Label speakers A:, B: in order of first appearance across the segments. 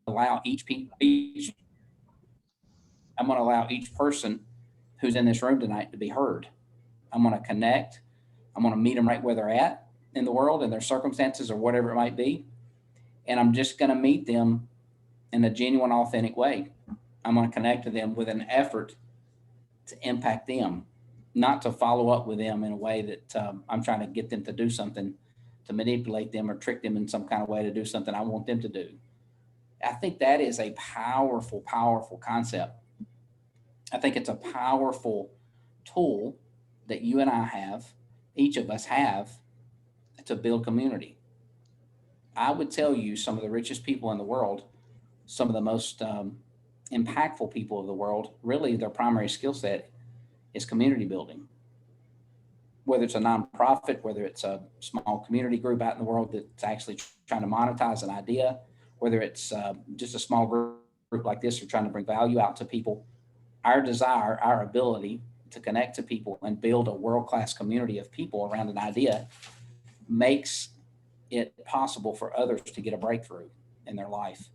A: allow I'm going to allow each person who's in this room tonight to be heard. I'm going to connect. I'm going to meet them right where they're at in the world and their circumstances or whatever it might be. And I'm just going to meet them in a genuine, authentic way. I'm going to connect to them with an effort to impact them, not to follow up with them in a way that I'm trying to get them to do something, to manipulate them or trick them in some kind of way to do something I want them to do. I think that is a powerful, powerful concept. I think it's a powerful tool that you and I have, each of us have, to build community. I would tell you some of the richest people in the world, some of the most impactful people of the world, really their primary skill set is community building. Whether it's a nonprofit, whether it's a small community group out in the world that's actually trying to monetize an idea, whether it's just a small group like this or trying to bring value out to people, our desire, our ability to connect to people and build a world class community of people around an idea makes it possible for others to get a breakthrough in their life.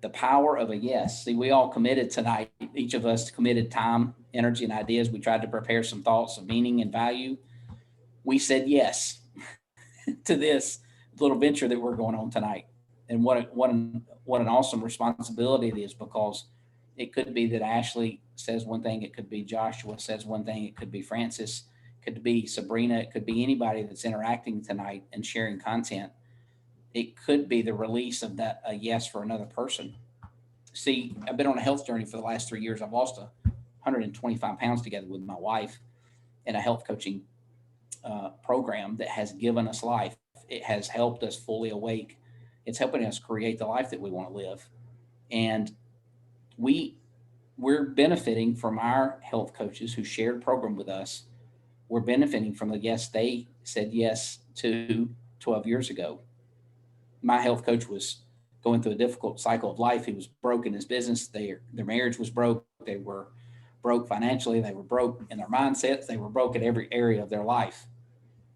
A: The power of a yes. See, we all committed tonight. Each of us committed time, energy, and ideas. We tried to prepare some thoughts of meaning and value. We said yes to this little venture that we're going on tonight. And what an awesome responsibility it is, because it could be that Ashley says one thing, it could be Joshua says one thing, it could be Francis, it could be Sabrina, it could be anybody that's interacting tonight and sharing content. It could be the release of that a yes for another person. See, I've been on a health journey for the last 3 years. I've lost 125 pounds together with my wife in a health coaching program that has given us life. It has helped us fully awake. It's helping us create the life that we want to live. And we we're benefiting from our health coaches who shared program with us. We're benefiting from the yes they said yes to 12 years ago. My health coach was going through a difficult cycle of life. He was broke in his business. Their marriage was broke. They were broke financially. They were broke in their mindsets. They were broke in every area of their life.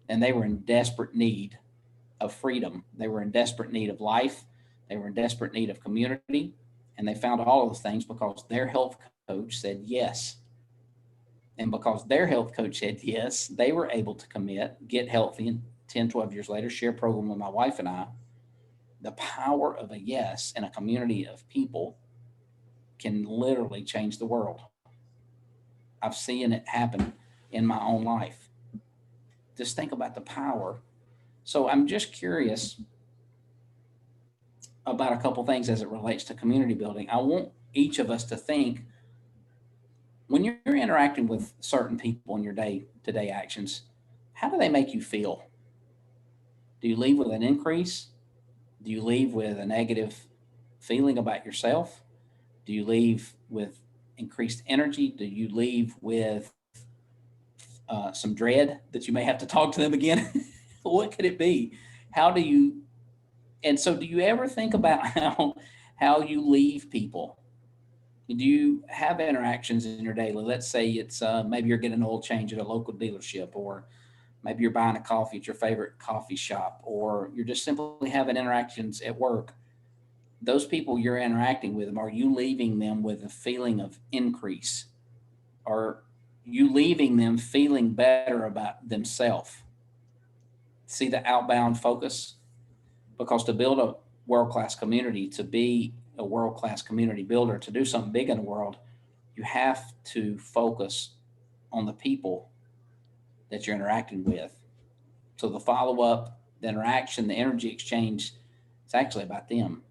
A: And they were in desperate need of freedom. They were in desperate need of life. They were in desperate need of community. And they found all of those things because their health coach said yes. And because their health coach said yes, they were able to commit, get healthy, and 10, 12 years later, share a program with my wife and I. The power of a yes in a community of people can literally change the world. I've seen it happen in my own life. Just think about the power. So I'm just curious about a couple things as it relates to community building. I want each of us to think, when you're interacting with certain people in your day to day actions, how do they make you feel? Do you leave with an increase? Do you leave with a negative feeling about yourself? Do you leave with increased energy? Do you leave with some dread that you may have to talk to them again? What could it be? How do you? And so, do you ever think about how you leave people? Do you have interactions in your daily? Let's say it's maybe you're getting an oil change at a local dealership, or maybe you're buying a coffee at your favorite coffee shop, or you're just simply having interactions at work. Those people you're interacting with them, are you leaving them with a feeling of increase? Are you leaving them feeling better about themselves? See the outbound focus? Because to build a world class community, to be a world class community builder, to do something big in the world, you have to focus on the people that you're interacting with. So the follow up, the interaction, the energy exchange, it's actually about them.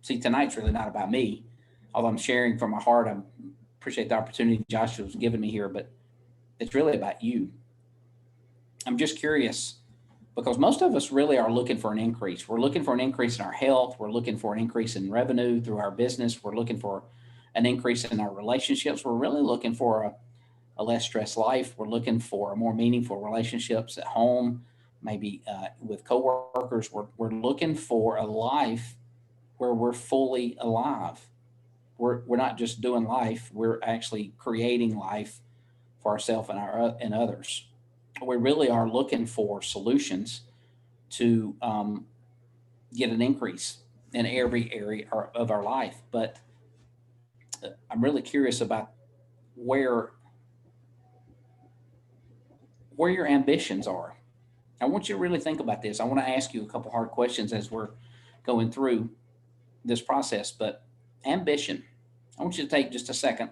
A: See, tonight's really not about me, although I'm sharing from my heart. I appreciate the opportunity Joshua's given me here, but it's really about you. I'm just curious, because most of us really are looking for an increase. We're looking for an increase in our health. We're looking for an increase in revenue through our business. We're looking for an increase in our relationships. We're really looking for a less stressed life. We're looking for a more meaningful relationships at home, maybe with coworkers. We're looking for a life where we're fully alive. We're not just doing life. We're actually creating life for ourselves and others. We really are looking for solutions to get an increase. in every area of our life. But I'm really curious about where where your ambitions are. I want you to really think about this. I want to ask you a couple hard questions as we're going through this process. But ambition, I want you to take just a second,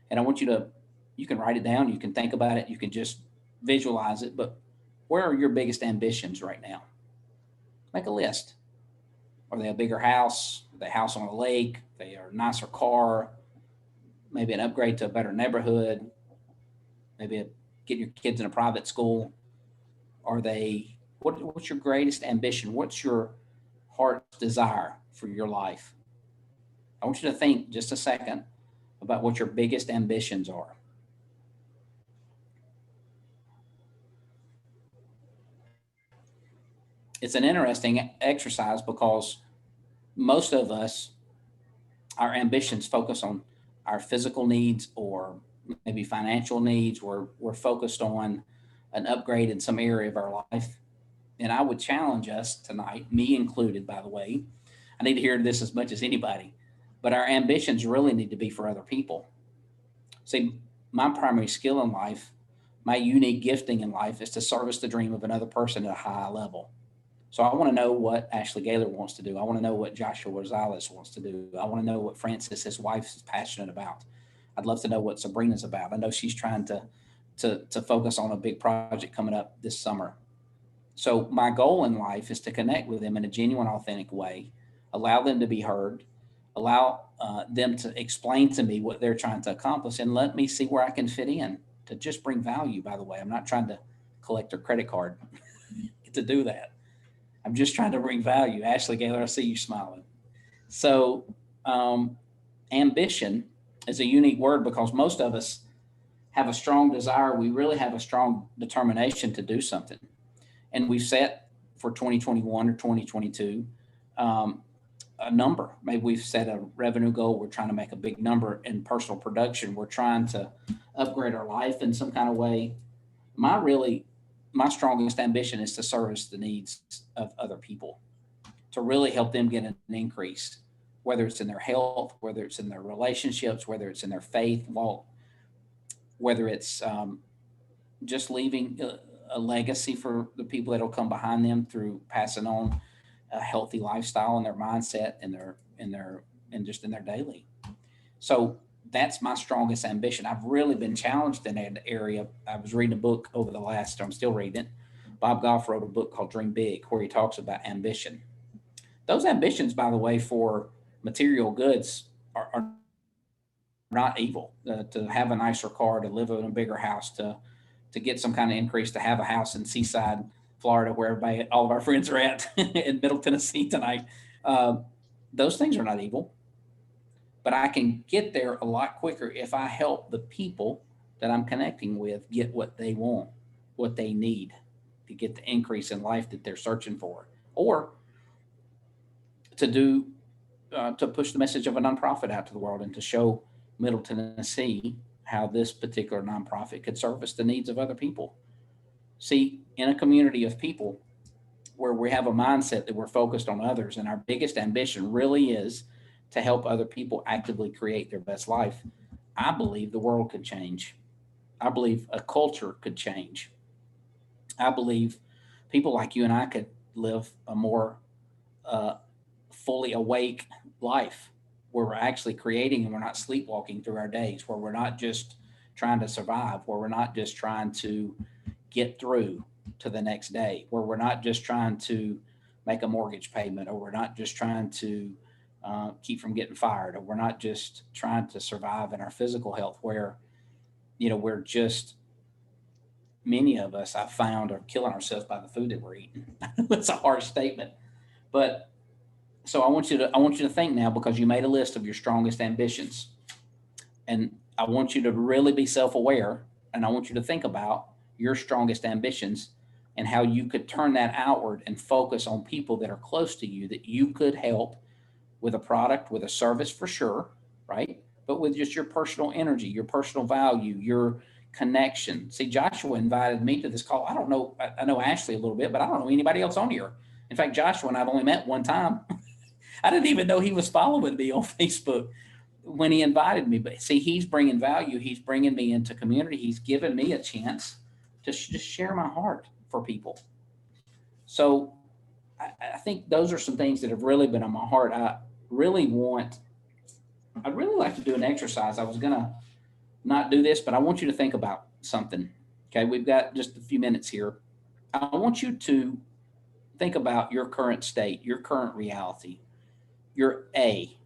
A: and I want you to, you can write it down, you can think about it, you can just visualize it. But where are your biggest ambitions right now? Make a list. Are they a bigger house? Are they a house on a lake? Are they a nicer car? Maybe an upgrade to a better neighborhood? Maybe getting your kids in a private school? Are they, what's your greatest ambition? What's your heart's desire for your life? I want you to think just a second about what your biggest ambitions are. It's an interesting exercise because most of us, our ambitions focus on our physical needs or maybe financial needs. We're focused on an upgrade in some area of our life. And I would challenge us tonight, me included, by the way. I need to hear this as much as anybody, but our ambitions really need to be for other people. See, my primary skill in life, my unique gifting in life is to service the dream of another person at a high level. So I want to know what Ashley Gaylor wants to do. I want to know what Joshua Rosales wants to do. I want to know what Francis, his wife, is passionate about. I'd love to know what Sabrina's about. I know she's trying to focus on a big project coming up this summer. So my goal in life is to connect with them in a genuine, authentic way, allow them to be heard, allow them to explain to me what they're trying to accomplish, and let me see where I can fit in to just bring value. By the way, I'm not trying to collect their credit card to do that. I'm just trying to bring value. Ashley Gaylor, I see you smiling. So, um, ambition is a unique word because most of us have a strong desire. We really have a strong determination to do something. And we've set for 2021 or 2022 um, a number. Maybe we've set a revenue goal. We're trying to make a big number in personal production. We're trying to upgrade our life in some kind of way. My really, my strongest ambition is to service the needs of other people, to really help them get an increase, whether it's in their health, whether it's in their relationships, whether it's in their faith walk, whether it's just leaving a legacy for the people that'll come behind them through passing on a healthy lifestyle and their mindset and and just in their daily. So that's my strongest ambition. I've really been challenged in that area. I was reading a book over the last, I'm still reading it. Bob Goff wrote a book called Dream Big, where he talks about ambition. Those ambitions, by the way, for material goods are not evil. To have a nicer car, to live in a bigger house, to get some kind of increase, to have a house in Seaside, Florida, where everybody, all of our friends are at in Middle Tennessee tonight. Uh, those things are not evil, but I can get there a lot quicker if I help the people that I'm connecting with get what they want, what they need to get the increase in life that they're searching for, or to do to push the message of a nonprofit out to the world and to show Middle Tennessee how this particular nonprofit could service the needs of other people. See, in a community of people where we have a mindset that we're focused on others and our biggest ambition really is to help other people actively create their best life, I believe the world could change. I believe a culture could change. I believe people like you and I could live a more uh, fully awake life where we're actually creating and we're not sleepwalking through our days, where we're not just trying to survive, where we're not just trying to get through to the next day, where we're not just trying to make a mortgage payment, or we're not just trying to keep from getting fired, or we're not just trying to survive in our physical health, where, we're just, many of us I've found are killing ourselves by the food that we're eating. It's a harsh statement, but so I want you to think now, because you made a list of your strongest ambitions, and I want you to really be self-aware, and I want you to think about your strongest ambitions and how you could turn that outward and focus on people that are close to you that you could help with a product, with a service for sure, right? But with just your personal energy, your personal value, your connection. See, Joshua invited me to this call. I don't know, I know Ashley a little bit, but I don't know anybody else on here. In fact, Joshua and I've only met one time. I didn't even know he was following me on Facebook when he invited me. But see, he's bringing value. He's bringing me into community. He's given me a chance to just share my heart for people. So I think those are some things that have really been on my heart. Really want, I'd really like to do an exercise. I was going to not do this, but I want you to think about something. Okay. We've got just a few minutes here. I want you to think about your current state, your current reality, your A.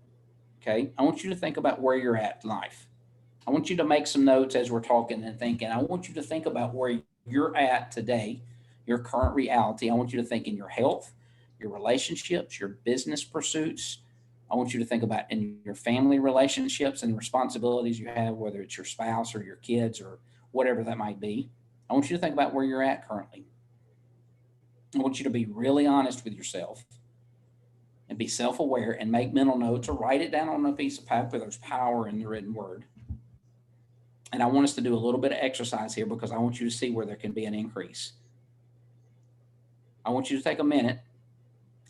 A: Okay. I want you to think about where you're at in life. I want you to make some notes as we're talking and thinking. I want you to think about where you're at today, your current reality. I want you to think in your health, your relationships, your business pursuits. I want you to think about in your family relationships and responsibilities you have, whether it's your spouse or your kids or whatever that might be. I want you to think about where you're at currently. I want you to be really honest with yourself and be self aware and make mental notes or write it down on a piece of paper. There's power in the written word. And I want us to do a little bit of exercise here because I want you to see where there can be an increase. I want you to take a minute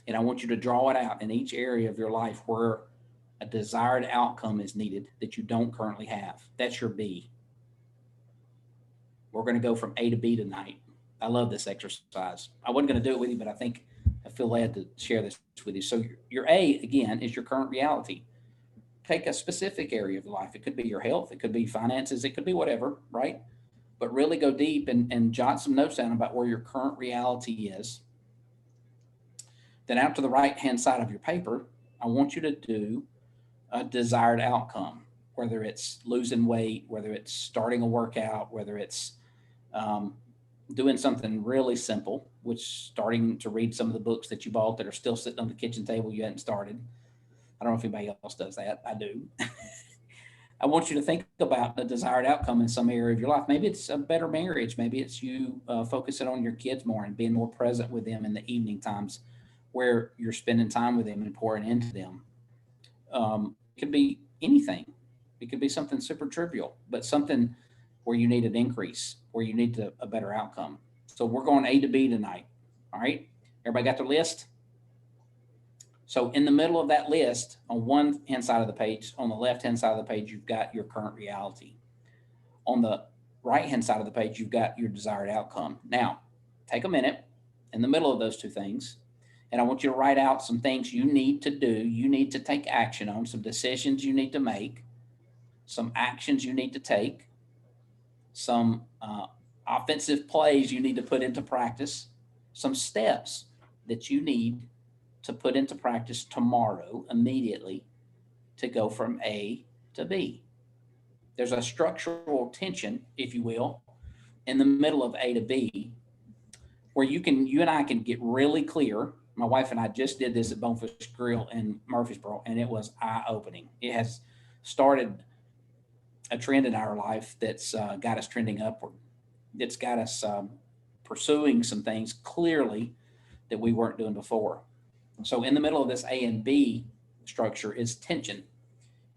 A: and I want you to draw it out in each area of your life where a desired outcome is needed that you don't currently have. That's your B. We're going to go from A to B tonight. I love this exercise. I wasn't going to do it with you, but I feel led to share this with you. So your A, again, is your current reality. Take a specific area of life. It could be your health. It could be finances. It could be whatever, right? But really go deep and jot some notes down about where your current reality is. Then out to the right-hand side of your paper, I want you to do a desired outcome, whether it's losing weight, whether it's starting a workout, whether it's um, doing something really simple, which starting to read some of the books that you bought that are still sitting on the kitchen table you hadn't started. I don't know if anybody else does that. I do. I want you to think about the desired outcome in some area of your life. Maybe it's a better marriage. Maybe it's you focusing on your kids more and being more present with them in the evening times where you're spending time with them and pouring into them. It could be anything. It could be something super trivial, but something where you need an increase, where you need a better outcome. So we're going A to B tonight. All right. Everybody got their list? So in the middle of that list, on one hand side of the page, on the left hand side of the page, you've got your current reality. On the right hand side of the page, you've got your desired outcome. Now, take a minute in the middle of those two things, and I want you to write out some things you need to do, you need to take action on, some decisions you need to make, some actions you need to take, some offensive plays you need to put into practice, some steps that you need to put into practice tomorrow, immediately, to go from A to B. There's a structural tension, if you will, in the middle of A to B, where you and I can get really clear. My wife and I just did this at Bonefish Grill in Murfreesboro, and it was eye-opening. It has started a trend in our life that's got us trending upward. It's got us pursuing some things clearly that we weren't doing before. So in the middle of this A and B structure is tension.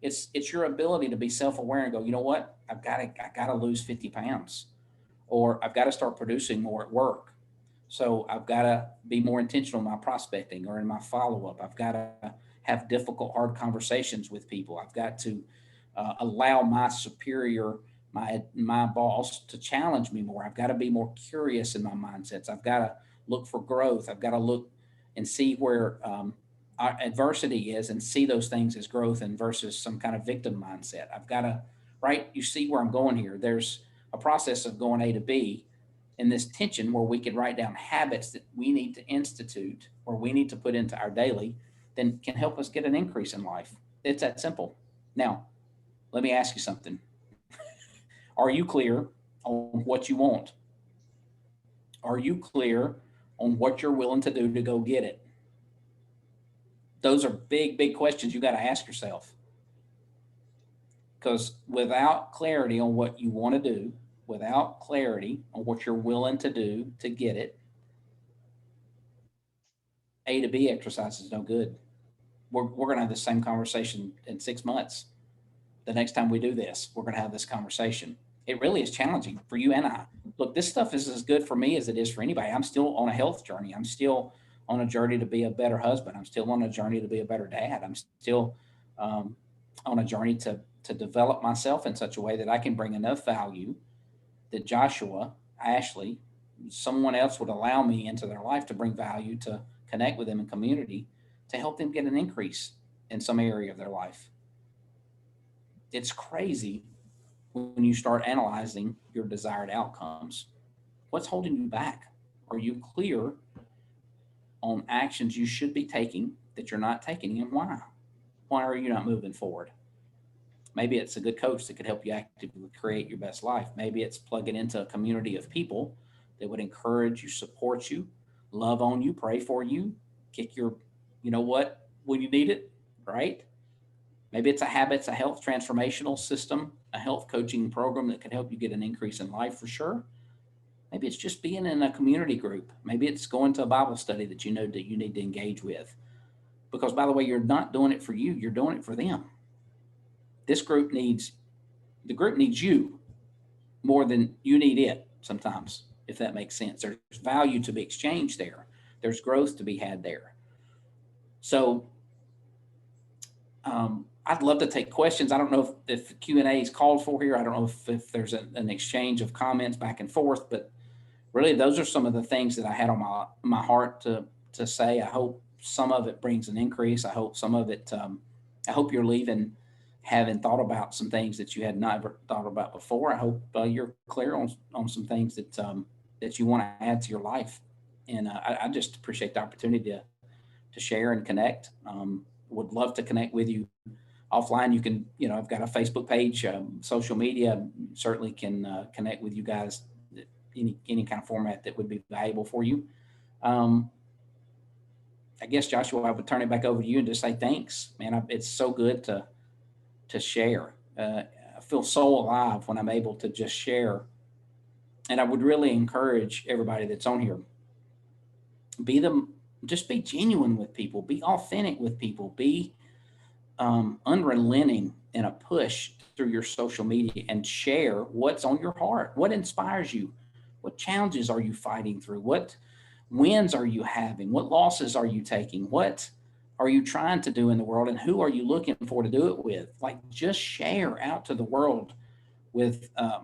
A: It's your ability to be self-aware and go, you know what? I gotta lose 50 pounds, or I've got to start producing more at work. So I've got to be more intentional in my prospecting or in my follow-up. I've got to have difficult, hard conversations with people. I've got to allow my superior, my boss, to challenge me more. I've got to be more curious in my mindsets. I've got to look for growth. I've got to look and see where our adversity is and see those things as growth and versus some kind of victim mindset. I've got to, right? You see where I'm going here. There's a process of going A to B in this tension where we can write down habits that we need to institute or we need to put into our daily, then can help us get an increase in life. It's that simple. Now, let me ask you something. Are you clear on what you want? Are you clear on what you're willing to do to go get it? Those are big, big questions you got to ask yourself. Because without clarity on what you want to do, without clarity on what you're willing to do to get it, A to B exercise is no good. We're going to have the same conversation in 6 months. The next time we do this, we're going to have this conversation. It really is challenging for you and I. Look, this stuff is as good for me as it is for anybody. I'm still on a health journey. I'm still on a journey to be a better husband. I'm still on a journey to be a better dad. I'm still on a journey to develop myself in such a way that I can bring enough value that Joshua, Ashley, someone else would allow me into their life to bring value, to connect with them in community, to help them get an increase in some area of their life. It's crazy when you start analyzing your desired outcomes. What's holding you back? Are you clear on actions you should be taking that you're not taking, and why? Why are you not moving forward? Maybe it's a good coach that could help you actively create your best life. Maybe it's plugging into a community of people that would encourage you, support you, love on you, pray for you, kick your, you know what, when you need it, right? Maybe it's a habits, a health transformational system, a health coaching program that can help you get an increase in life for sure. Maybe it's just being in a community group. Maybe it's going to a Bible study that you know that you need to engage with. Because by the way, you're not doing it for you, you're doing it for them. This group needs, the group needs you more than you need it sometimes, if that makes sense. There's value to be exchanged there. There's growth to be had there. So I'd love to take questions. I don't know if Q&A is called for here. I don't know if there's an exchange of comments back and forth, but really those are some of the things that I had on my heart to say. I hope some of it brings an increase. I hope some of it, I hope you're leaving having thought about some things that you had never thought about before. I hope you're clear on some things that you want to add to your life. And I just appreciate the opportunity to share and connect. Would love to connect with you offline. You can, I've got a Facebook page, social media, certainly can connect with you guys, any kind of format that would be valuable for you. I guess, Joshua, I would turn it back over to you and just say thanks, man. It's so good to share. I feel so alive when I'm able to just share. And I would really encourage everybody that's on here, just be genuine with people, be authentic with people, be unrelenting in a push through your social media and share what's on your heart, what inspires you, what challenges are you fighting through, what wins are you having, what losses are you taking, what are you trying to do in the world, and who are you looking for to do it with? Like, just share out to the world with a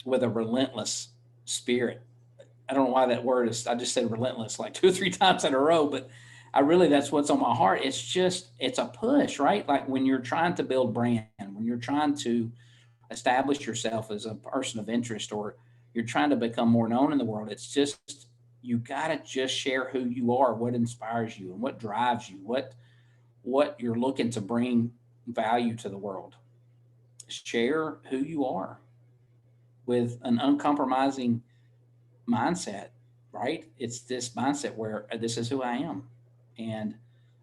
A: relentless spirit. I don't know why that word is, I just said relentless like 2 or 3 times in a row, but that's what's on my heart. It's a push, right? Like when you're trying to build brand, when you're trying to establish yourself as a person of interest, or you're trying to become more known in the world, it's just, you got to just share who you are, what inspires you and what drives you, what you're looking to bring value to the world. Share who you are with an uncompromising mindset, right? It's this mindset where this is who I am, and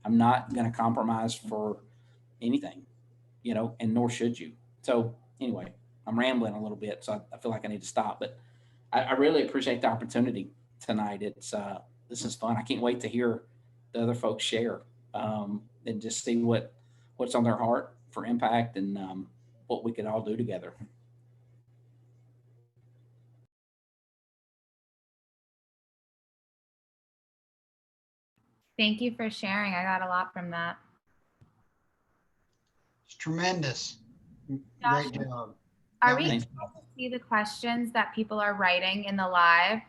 A: I'm not going to compromise for anything, and nor should you. So anyway, I'm rambling a little bit, so I feel like I need to stop, but I really appreciate the opportunity tonight. This is fun. I can't wait to hear the other folks share, and just see what's on their heart for impact, and what we could all do together.
B: Thank you for sharing. I got a lot from that.
C: It's tremendous.
B: Josh,
C: Great job.
B: are we able to see the questions that people are writing in the live?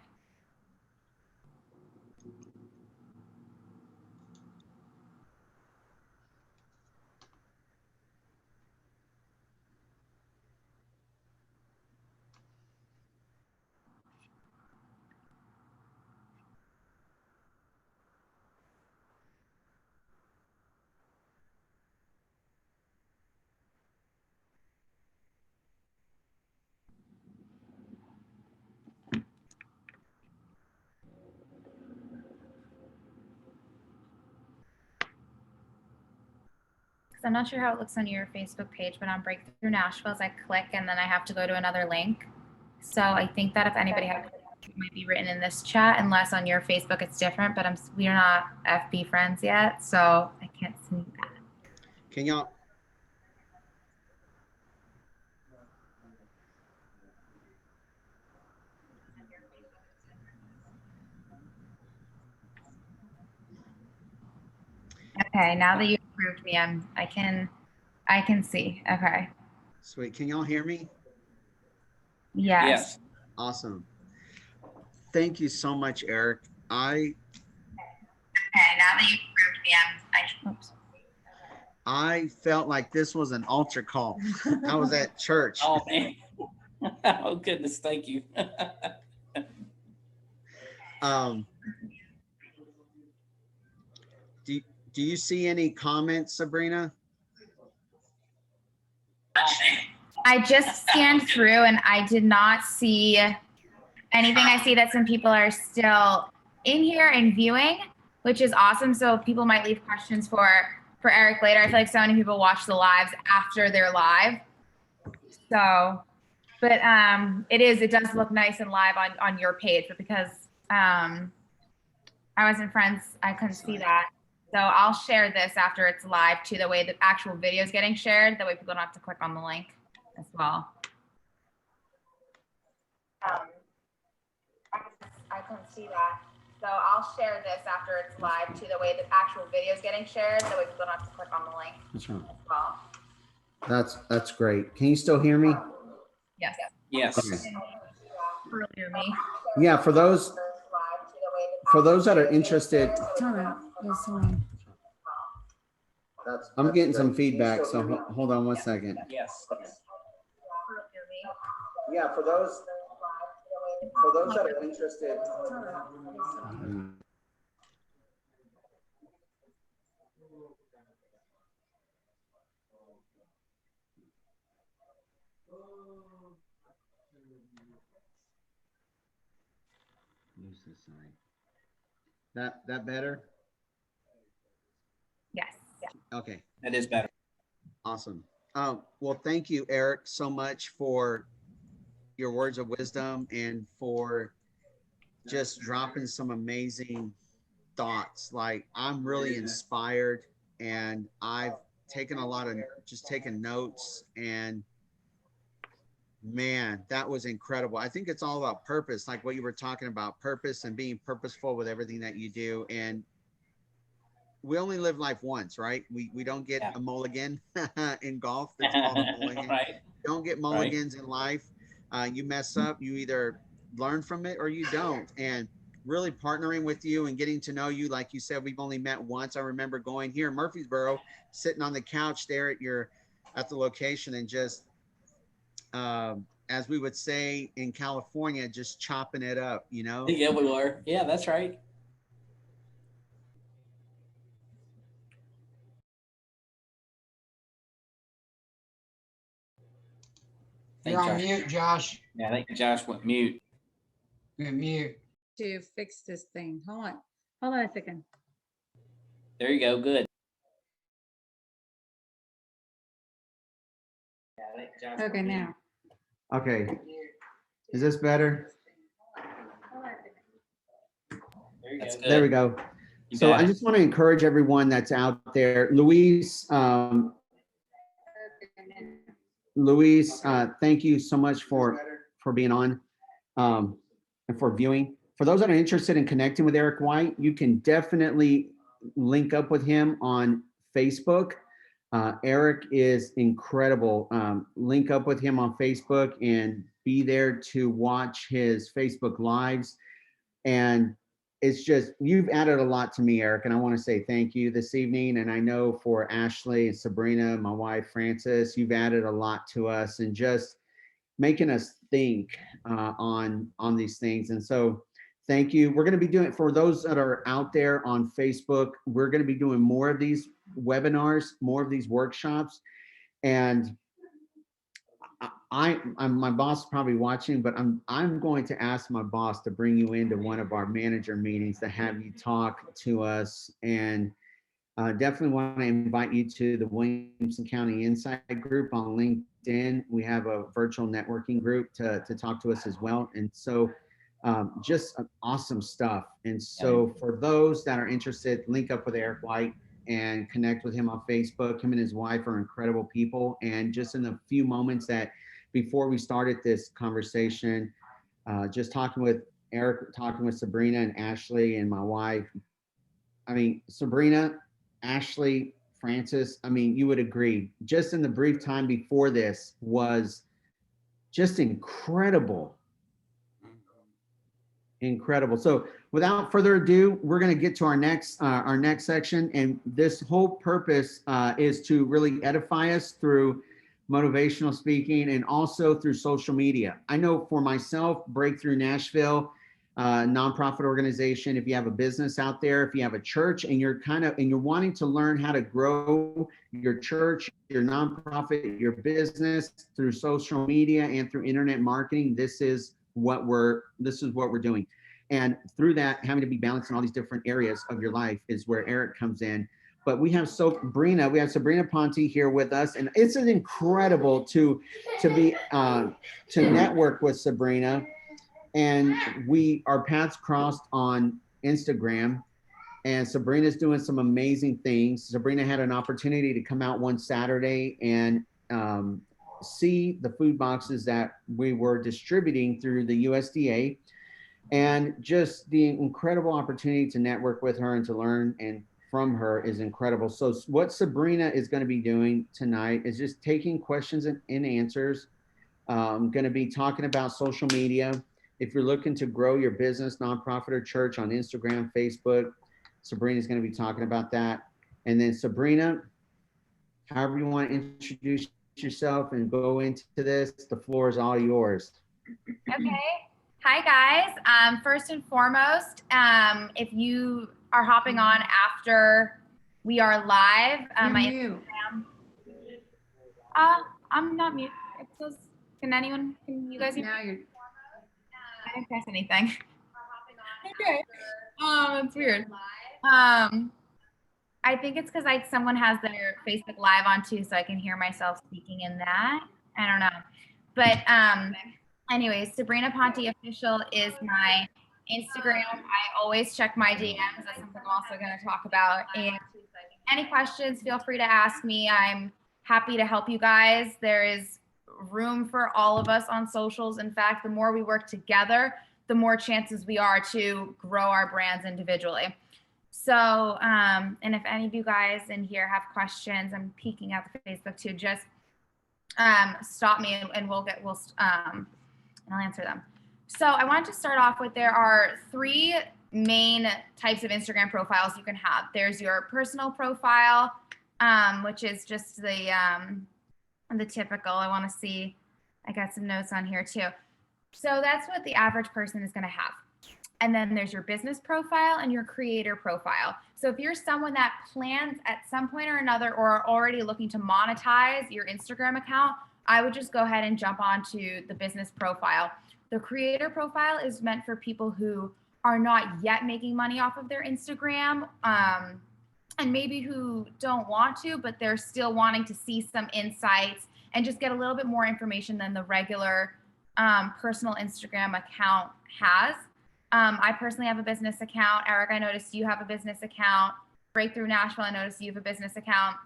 B: I'm not sure how it looks on your Facebook page, but on Break-Thru Nashville, as I click and then I have to go to another link. So I think that if anybody has, it might be written in this chat, unless on your Facebook it's different, but we're not FB friends yet, so I can't see that.
C: Can y'all?
B: Okay, now that you approved me, I can see. Okay.
C: Sweet. Can y'all hear me?
B: Yes.
A: Yes.
C: Awesome. Thank you so much, Eric.
B: Okay, now that you approved me, oops.
C: I felt like this was an altar call. I was at church.
A: Oh man. Oh goodness, thank you.
C: Do you see any comments, Sabrina?
B: I just scanned through and I did not see anything. I see that some people are still in here and viewing, which is awesome. So people might leave questions for Eric later. I feel like so many people watch the lives after they're live. So, but it does look nice and live on your page, but because I wasn't friends, I couldn't see that. So I'll share this after it's live too, the way the actual video is getting shared. That way people don't have to click on the link as well. I couldn't see that. So I'll share this after it's live too, the way the actual video is getting shared. That way people don't have to click on the link
C: That's right.
B: as well.
C: That's great. Can you still hear me?
B: Yes.
A: Yes.
C: Okay.
B: Earlier me.
C: Yeah, for those that are interested, I'm getting some feedback, so hold on one second.
A: Yes.
C: Yeah, for those that are interested. Use this side. That better?
B: Yes.
C: Okay.
A: That is better.
C: Awesome. Well, thank you, Eric, so much for your words of wisdom and for just dropping some amazing thoughts. Like, I'm really inspired, and I've taken a lot of taken notes, and man, that was incredible. I think it's all about purpose, like what you were talking about, purpose and being purposeful with everything that you do. And we only live life once, right? We don't get a mulligan in golf. It's called a mulligan.
A: Right.
C: Don't get mulligans in life. You mess up, you either learn from it or you don't. And really partnering with you and getting to know you, like you said, we've only met once. I remember going here in Murfreesboro, sitting on the couch there at the location, and just as we would say in California, just chopping it up, you know?
A: Yeah, we were. Yeah, that's right.
D: You're on mute, Josh.
A: Yeah, I think Josh went mute.
D: You're mute.
E: To fix this thing. Hold on a second.
A: There you go. Good.
E: Okay, now.
C: Okay. Is this better?
A: That's good.
C: There we go.
A: You
C: So
A: got
C: I
A: it.
C: just want to encourage everyone that's out there. Louise, thank you so much for being on and for viewing. For those that are interested in connecting with Eric White, you can definitely link up with him on Facebook. Eric is incredible. Link up with him on Facebook and be there to watch his Facebook lives. And it's just, you've added a lot to me, Eric, and I want to say thank you this evening. And I know for Ashley and Sabrina, my wife, Frances, you've added a lot to us and just making us think on these things. And so thank you. We're going to be doing, for those that are out there on Facebook, we're going to be doing more of these webinars, more of these workshops. And I'm my boss is probably watching, but I'm going to ask my boss to bring you into one of our manager meetings to have you talk to us, and definitely want to invite you to the Williamson County Inside group on LinkedIn. We have a virtual networking group to talk to us as well, and so just awesome stuff. And so for those that are interested, link up with Eric White and connect with him on Facebook. Him and his wife are incredible people. And just in the few moments that before we started this conversation, just talking with Eric, talking with Sabrina and Ashley and my wife. I mean, Sabrina, Ashley, Francis, I mean, you would agree, just in the brief time before this was just incredible. Incredible. So without further ado, we're going to get to our next section. And this whole purpose is to really edify us through motivational speaking and also through social media. I know for myself, Break-Thru Nashville, nonprofit organization, if you have a business out there, if you have a church and you're wanting to learn how to grow your church, your nonprofit, your business through social media and through internet marketing, this is what we're doing. And through that, having to be balanced in all these different areas of your life is where Eric comes in. But we have Sabrina Ponte here with us, and it's incredible to network with Sabrina. And our paths crossed on Instagram, and Sabrina's doing some amazing things. Sabrina had an opportunity to come out one Saturday and see the food boxes that we were distributing through the USDA, and just the incredible opportunity to network with her and to learn and from her is incredible. So what Sabrina is going to be doing tonight is just taking questions and answers. I'm going to be talking about social media. If you're looking to grow your business, nonprofit, or church on Instagram, Facebook, Sabrina is going to be talking about that. And then Sabrina, however you want to introduce yourself and go into this, the floor is all yours.
B: Okay. Hi, guys. First and foremost, if you are hopping on after we are live,
E: You're
B: my
E: mute.
B: Instagram. I'm not mute. It says, can you guys hear me?
E: Now you're,
B: I didn't press anything. Okay. It's weird. I think it's because someone has their Facebook Live on too, so I can hear myself speaking in that. I don't know. But anyways, Sabrina Ponte Official is my Instagram. I always check my DMs. That's something I'm also going to talk about. And any questions, feel free to ask me. I'm happy to help you guys. There is room for all of us on socials. In fact, the more we work together, the more chances we are to grow our brands individually. So, and if any of you guys in here have questions, I'm peeking out the Facebook too, just stop me and I'll answer them. So I wanted to start off with, there are 3 main types of Instagram profiles you can have. There's your personal profile, which is just the typical. I want to see, I got some notes on here too. So that's what the average person is going to have. And then there's your business profile and your creator profile. So if you're someone that plans at some point or another, or are already looking to monetize your Instagram account, I would just go ahead and jump onto the business profile. The creator profile is meant for people who are not yet making money off of their Instagram, and maybe who don't want to, but they're still wanting to see some insights and just get a little bit more information than the regular personal Instagram account has. I personally have a business account. Eric, I noticed you have a business account. Break-Thru Nashville, I noticed you have a business account.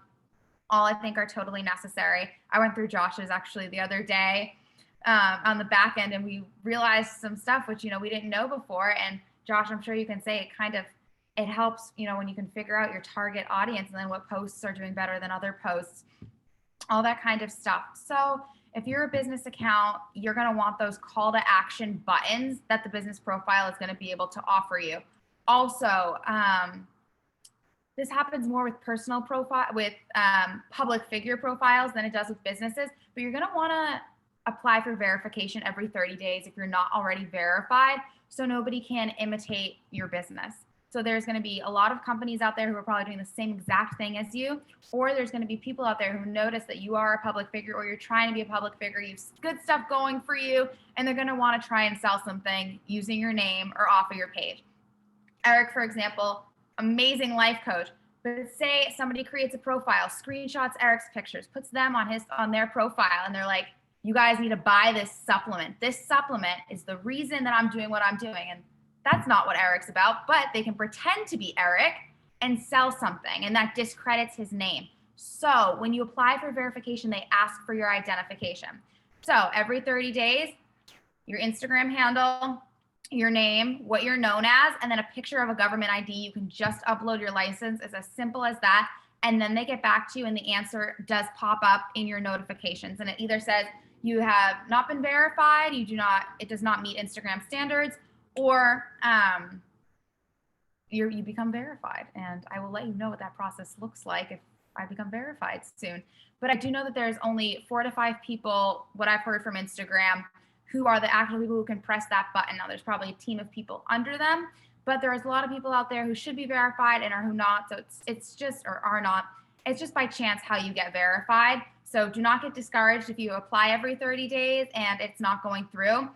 B: All I think are totally necessary. I went through Josh's actually the other day on the back end, and we realized some stuff which, we didn't know before. And Josh, I'm sure you can say it helps, when you can figure out your target audience and then what posts are doing better than other posts, all that kind of stuff. So if you're a business account, you're going to want those call to action buttons that the business profile is going to be able to offer you. Also, this happens more with personal profile, with public figure profiles than it does with businesses, but you're going to want to apply for verification every 30 days if you're not already verified, so nobody can imitate your business. So there's going to be a lot of companies out there who are probably doing the same exact thing as you, or there's going to be people out there who notice that you are a public figure, or you're trying to be a public figure, you have good stuff going for you, and they're going to want to try and sell something using your name or off of your page. Eric, for example, amazing life coach, but say somebody creates a profile, screenshots Eric's pictures, puts them on their profile, and they're like, you guys need to buy this supplement. This supplement is the reason that I'm doing what I'm doing. And that's not what Eric's about, but they can pretend to be Eric and sell something, and that discredits his name. So when you apply for verification, they ask for your identification. So every 30 days, your Instagram handle, your name, what you're known as, and then a picture of a government ID. You can just upload your license. It's as simple as that. And then they get back to you and the answer does pop up in your notifications. And it either says you have not been verified, it does not meet Instagram standards, or you become verified. And I will let you know what that process looks like if I become verified soon. But I do know that there's only 4 to 5 people, what I've heard from Instagram, who are the actual people who can press that button. Now there's probably a team of people under them, but there's a lot of people out there who should be verified and are who not. So it's just, or are not, it's just by chance how you get verified. So do not get discouraged if you apply every 30 days and it's not going through.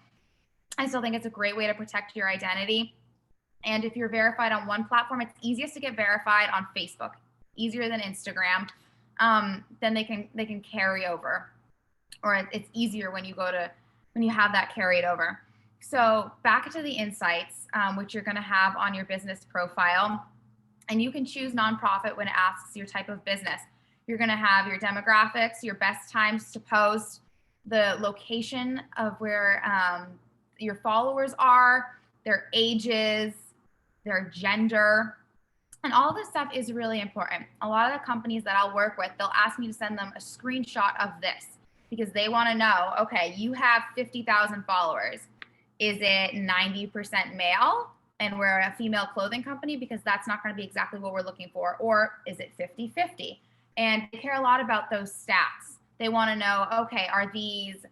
B: I still think it's a great way to protect your identity. And if you're verified on one platform, it's easiest to get verified on Facebook, easier than Instagram. Then they can carry over, or it's easier when you have that carried over. So back to the insights, which you're going to have on your business profile, and you can choose nonprofit when it asks your type of business. You're going to have your demographics, your best times to post, the location of where your followers are, their ages, their gender, and all this stuff is really important. A lot of the companies that I'll work with, they'll ask me to send them a screenshot of this because they want to know, okay, you have 50,000 followers. Is it 90% male and we're a female clothing company? Because that's not going to be exactly what we're looking for. Or is it 50-50? And they care a lot about those stats. They want to know, okay, are these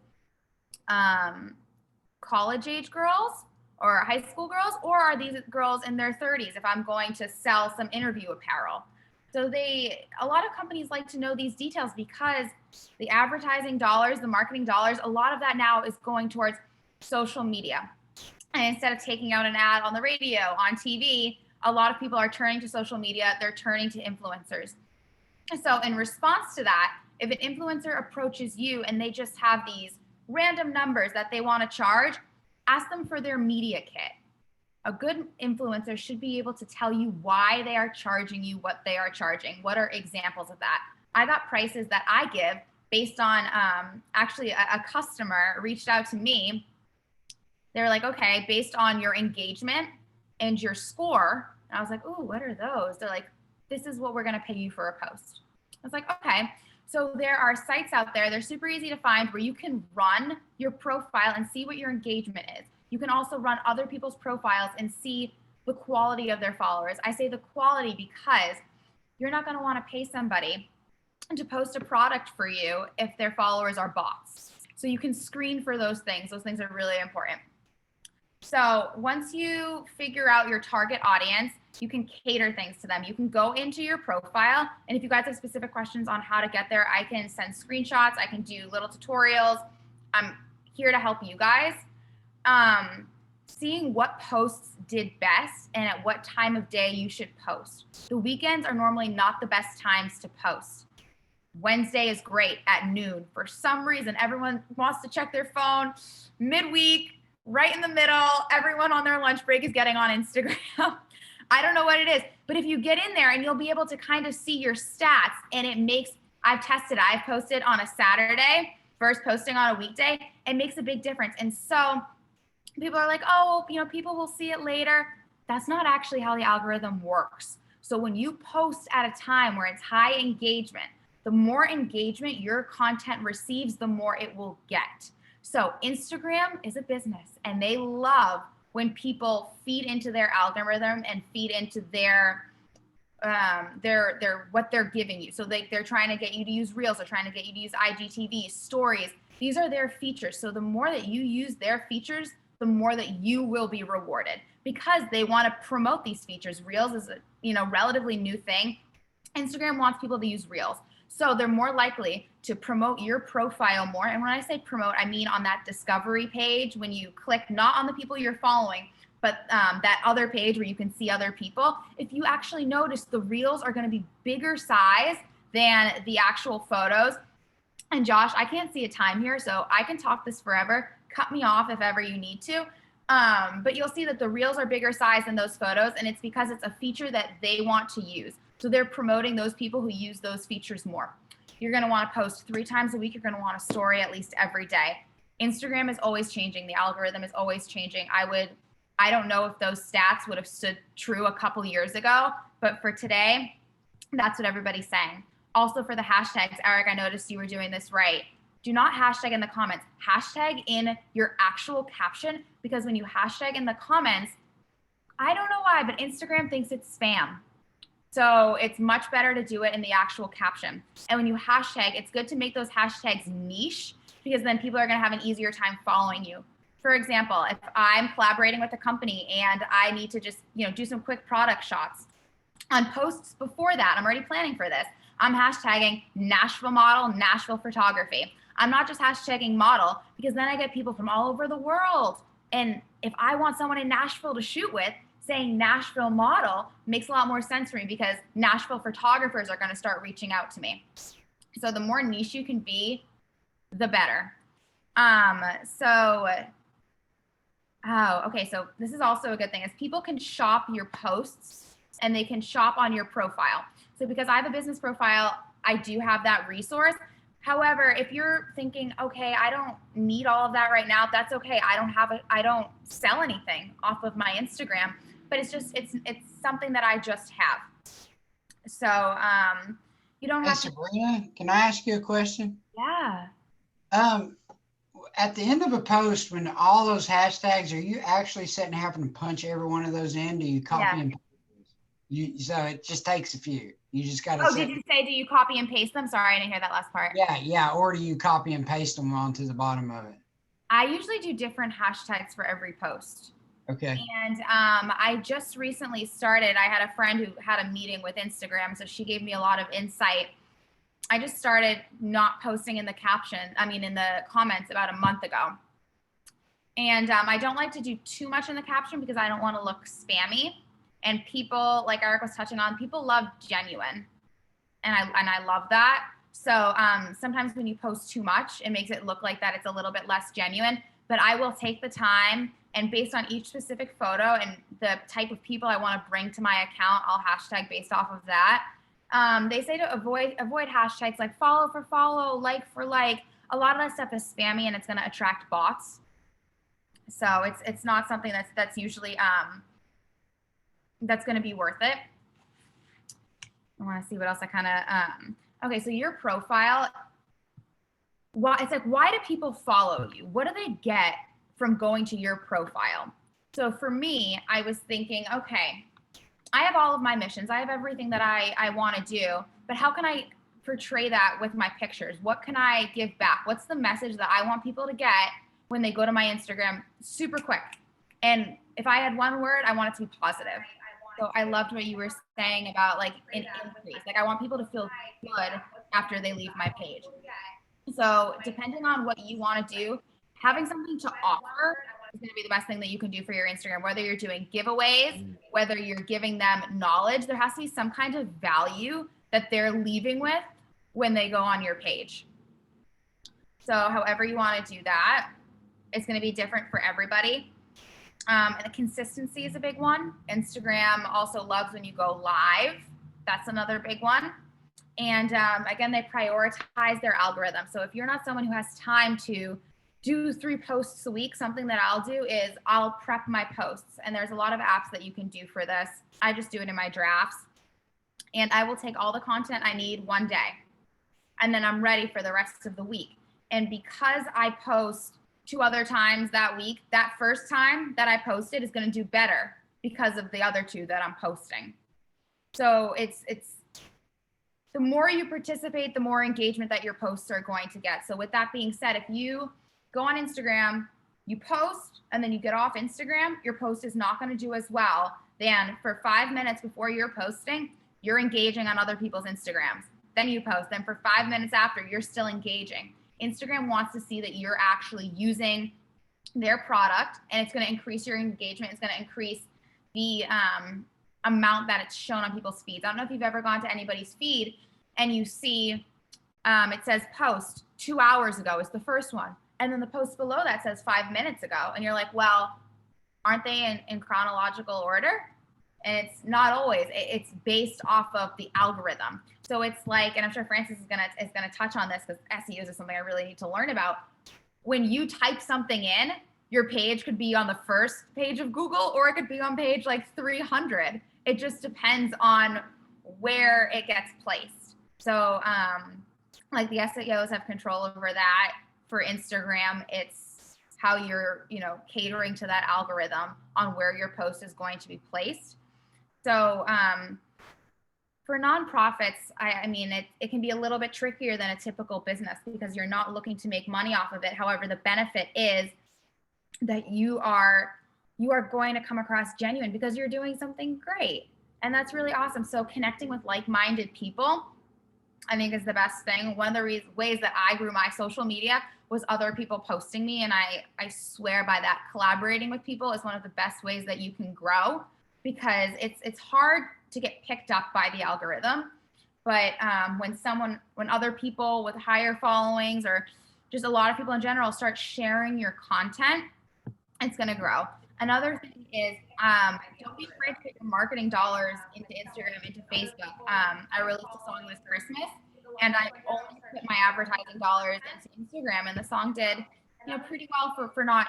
B: college age girls or high school girls, or are these girls in their 30s if I'm going to sell some interview apparel? So a lot of companies like to know these details because the advertising dollars, the marketing dollars, a lot of that now is going towards social media. And instead of taking out an ad on the radio, on TV, a lot of people are turning to social media, they're turning to influencers. So in response to that, if an influencer approaches you and they just have these random numbers that they want to charge, ask them for their media kit. A good influencer should be able to tell you why they are charging you what they are charging. What are examples of that? I got prices that I give based on actually a customer reached out to me. They were like, okay, based on your engagement and your score. And I was like, oh, what are those? They're like, this is what we're going to pay you for a post. I was like, okay. So there are sites out there, they're super easy to find, where you can run your profile and see what your engagement is. You can also run other people's profiles and see the quality of their followers. I say the quality because you're not going to want to pay somebody to post a product for you if their followers are bots. So you can screen for those things. Those things are really important. So once you figure out your target audience, you can cater things to them. You can go into your profile, and if you guys have specific questions on how to get there, I can send screenshots. I can do little tutorials. I'm here to help you guys. Seeing what posts did best and at what time of day you should post. The weekends are normally not the best times to post. Wednesday is great at noon. For some reason, everyone wants to check their phone midweek, right in the middle. Everyone on their lunch break is getting on Instagram. I don't know what it is, but if you get in there and you'll be able to kind of see your stats, and I've tested, I've posted on a Saturday, first posting on a weekday, it makes a big difference. And so people are like, oh, people will see it later. That's not actually how the algorithm works. So when you post at a time where it's high engagement, the more engagement your content receives, the more it will get. So Instagram is a business, and they love when people feed into their algorithm and feed into their what they're giving you. So they're trying to get you to use Reels, they're trying to get you to use IGTV, stories. These are their features. So the more that you use their features, the more that you will be rewarded, because they want to promote these features. Reels is a relatively new thing. Instagram wants people to use Reels. So they're more likely to promote your profile more. And when I say promote, I mean on that discovery page, when you click not on the people you're following, but that other page where you can see other people. If you actually notice, the Reels are going to be bigger size than the actual photos. And Josh, I can't see a time here, so I can talk this forever. Cut me off if ever you need to. But you'll see that the Reels are bigger size than those photos, and it's because it's a feature that they want to use. So they're promoting those people who use those features more. You're going to want to post 3 times a week. You're going to want a story at least every day. Instagram is always changing. The algorithm is always changing. I I don't know if those stats would have stood true a couple years ago, but for today, that's what everybody's saying. Also for the hashtags, Eric, I noticed you were doing this right. Do not hashtag in the comments. Hashtag in your actual caption, because when you hashtag in the comments, I don't know why, but Instagram thinks it's spam. So it's much better to do it in the actual caption. And when you hashtag, it's good to make those hashtags niche, because then people are going to have an easier time following you. For example, if I'm collaborating with a company and I need to just, do some quick product shots, on posts before that, I'm already planning for this. I'm hashtagging Nashville model, Nashville photography. I'm not just hashtagging model, because then I get people from all over the world. And if I want someone in Nashville to shoot with, saying Nashville model makes a lot more sense for me, because Nashville photographers are going to start reaching out to me. So the more niche you can be, the better. Okay. So this is also a good thing, is people can shop your posts and they can shop on your profile. So because I have a business profile, I do have that resource. However, if you're thinking, okay, I don't need all of that right now, that's okay. I don't sell anything off of my Instagram, but it's something that I just have. So you don't have to.
D: Sabrina, can I ask you a question?
B: Yeah.
D: At the end of a post, when all those hashtags, are you actually sitting having to punch every one of those in? Do you copy and paste? So it just takes a few. You just got to.
B: Oh, did you say, do you copy and paste them? Sorry, I didn't hear that last part.
D: Yeah. Or do you copy and paste them onto the bottom of it?
B: I usually do different hashtags for every post.
D: Okay.
B: And I just recently started. I had a friend who had a meeting with Instagram, so she gave me a lot of insight. I just started not posting in the in the comments about a month ago. And I don't like to do too much in the caption, because I don't want to look spammy. And people, like Eric was touching on, people love genuine. And I love that. So sometimes when you post too much, it makes it look like that it's a little bit less genuine. But I will take the time, and based on each specific photo and the type of people I want to bring to my account, I'll hashtag based off of that. They say to avoid hashtags like follow for follow, like for like. A lot of that stuff is spammy, and it's going to attract bots. So it's not something that's usually that's going to be worth it. I want to see what else I kind of okay. So your profile. Why do people follow you? What do they get from going to your profile? So for me, I was thinking, okay, I have all of my missions. I have everything that I want to do, but how can I portray that with my pictures? What can I give back? What's the message that I want people to get when they go to my Instagram super quick? And if I had one word, I want it to be positive. So I loved what you were saying about like an increase. Like I want people to feel good after they leave my page. So depending on what you want to do, having something to offer is going to be the best thing that you can do for your Instagram. Whether you're doing giveaways, whether you're giving them knowledge, there has to be some kind of value that they're leaving with when they go on your page. So however you want to do that, it's going to be different for everybody. And the consistency is a big one. Instagram also loves when you go live. That's another big one. And again, they prioritize their algorithm. So if you're not someone who has time to do 3 posts a week, something that I'll do is I'll prep my posts. And there's a lot of apps that you can do for this. I just do it in my drafts. And I will take all the content I need one day. And then I'm ready for the rest of the week. And because I post 2 other times that week, that first time that I posted is going to do better because of the other 2 that I'm posting. So it's the more you participate, the more engagement that your posts are going to get. So with that being said, if you go on Instagram, you post, and then you get off Instagram, your post is not going to do as well than for 5 minutes before you're posting, you're engaging on other people's Instagrams. Then you post. Then for 5 minutes after, you're still engaging. Instagram wants to see that you're actually using their product, and it's going to increase your engagement. It's going to increase the amount that it's shown on people's feeds. I don't know if you've ever gone to anybody's feed and you see it says post 2 hours ago is the first one. And then the post below that says 5 minutes ago. And you're like, well, aren't they in chronological order? And it's not always. It's based off of the algorithm. So it's like, and I'm sure Francis is gonna touch on this because SEO is something I really need to learn about. When you type something in, your page could be on the first page of Google, or it could be on page like 300. It just depends on where it gets placed. So like the SEOs have control over that. For Instagram, it's how you're, catering to that algorithm on where your post is going to be placed. So for nonprofits, I mean, it can be a little bit trickier than a typical business because you're not looking to make money off of it. However, the benefit is that you are going to come across genuine because you're doing something great. And that's really awesome. So connecting with like-minded people, I think, is the best thing. One of the ways that I grew my social media was other people posting me. And I swear by that, collaborating with people is one of the best ways that you can grow, because it's hard to get picked up by the algorithm. But when other people with higher followings, or just a lot of people in general, start sharing your content, it's going to grow. Another thing is, don't be afraid to put your marketing dollars into Instagram, into Facebook. I released a song this Christmas, and I only put my advertising dollars into Instagram, and the song did, pretty well for not,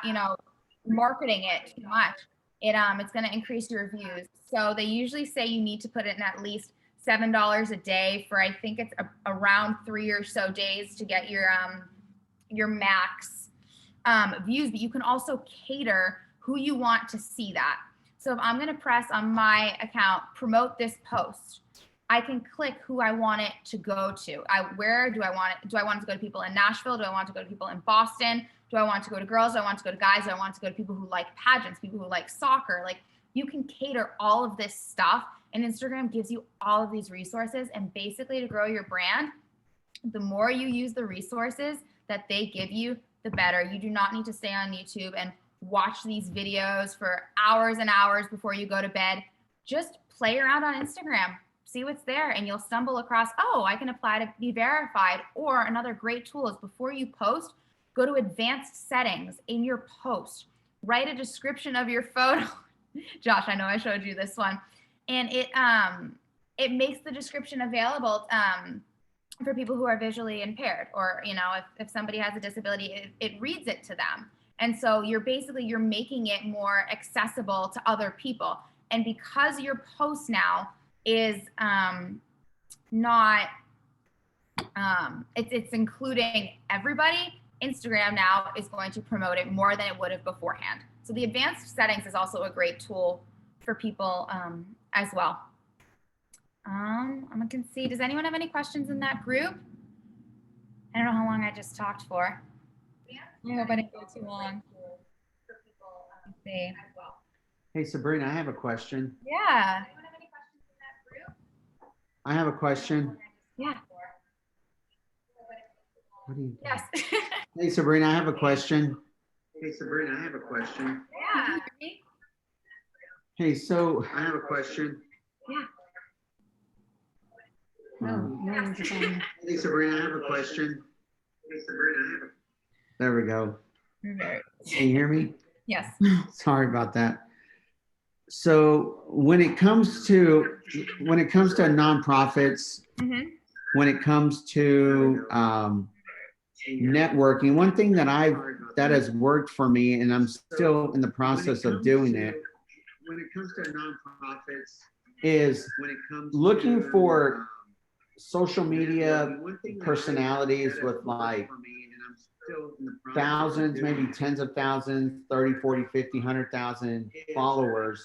B: marketing it too much. It's going to increase your views. So they usually say you need to put it in at least $7 a day for, I think it's around 3 or so days to get your max views. But you can also cater who you want to see that. So if I'm going to press on my account, promote this post, I can click who I want it to go to. Where do I want it? Do I want it to go to people in Nashville? Do I want it to go to people in Boston? Do I want it to go to girls? Do I want it to go to guys? Do I want it to go to people who like pageants, people who like soccer? Like, you can cater all of this stuff, and Instagram gives you all of these resources. And basically, to grow your brand, the more you use the resources that they give you, the better. You do not need to stay on YouTube and watch these videos for hours and hours before you go to bed. Just play around on Instagram, see what's there, and you'll stumble across, oh, I can apply to be verified. Or another great tool is, before you post, go to advanced settings in your post, write a description of your photo. Josh, I know I showed you this one, and it makes the description available for people who are visually impaired, or if somebody has a disability, it reads it to them. And so you're making it more accessible to other people. And because your post now is not, it's including everybody, Instagram now is going to promote it more than it would have beforehand. So the advanced settings is also a great tool for people as well. I'm gonna see, does anyone have any questions in that group? I don't know how long I just talked for. I hope I didn't go too long. Let's see.
C: Hey, Sabrina, I have a question.
B: Yeah.
C: I have a question.
B: Yeah.
C: What do you?
B: Yes.
C: Hey, Sabrina, I have a question. Hey, Sabrina, I have a question.
B: Yeah.
C: Hey, so I have a question.
B: Yeah.
E: No, no one's on.
C: Hey, Sabrina, I have a question. Hey, Sabrina, I have a. There we go. Can you hear me?
B: Yes.
C: Sorry about that. So when it comes to nonprofits,
B: Mm-hmm.
C: when it comes to networking, one thing that has worked for me, and I'm still in the process of doing it, when it comes to nonprofits, is looking for social media personalities with like thousands, maybe tens of thousands, 30, 40, 50, 100,000 followers,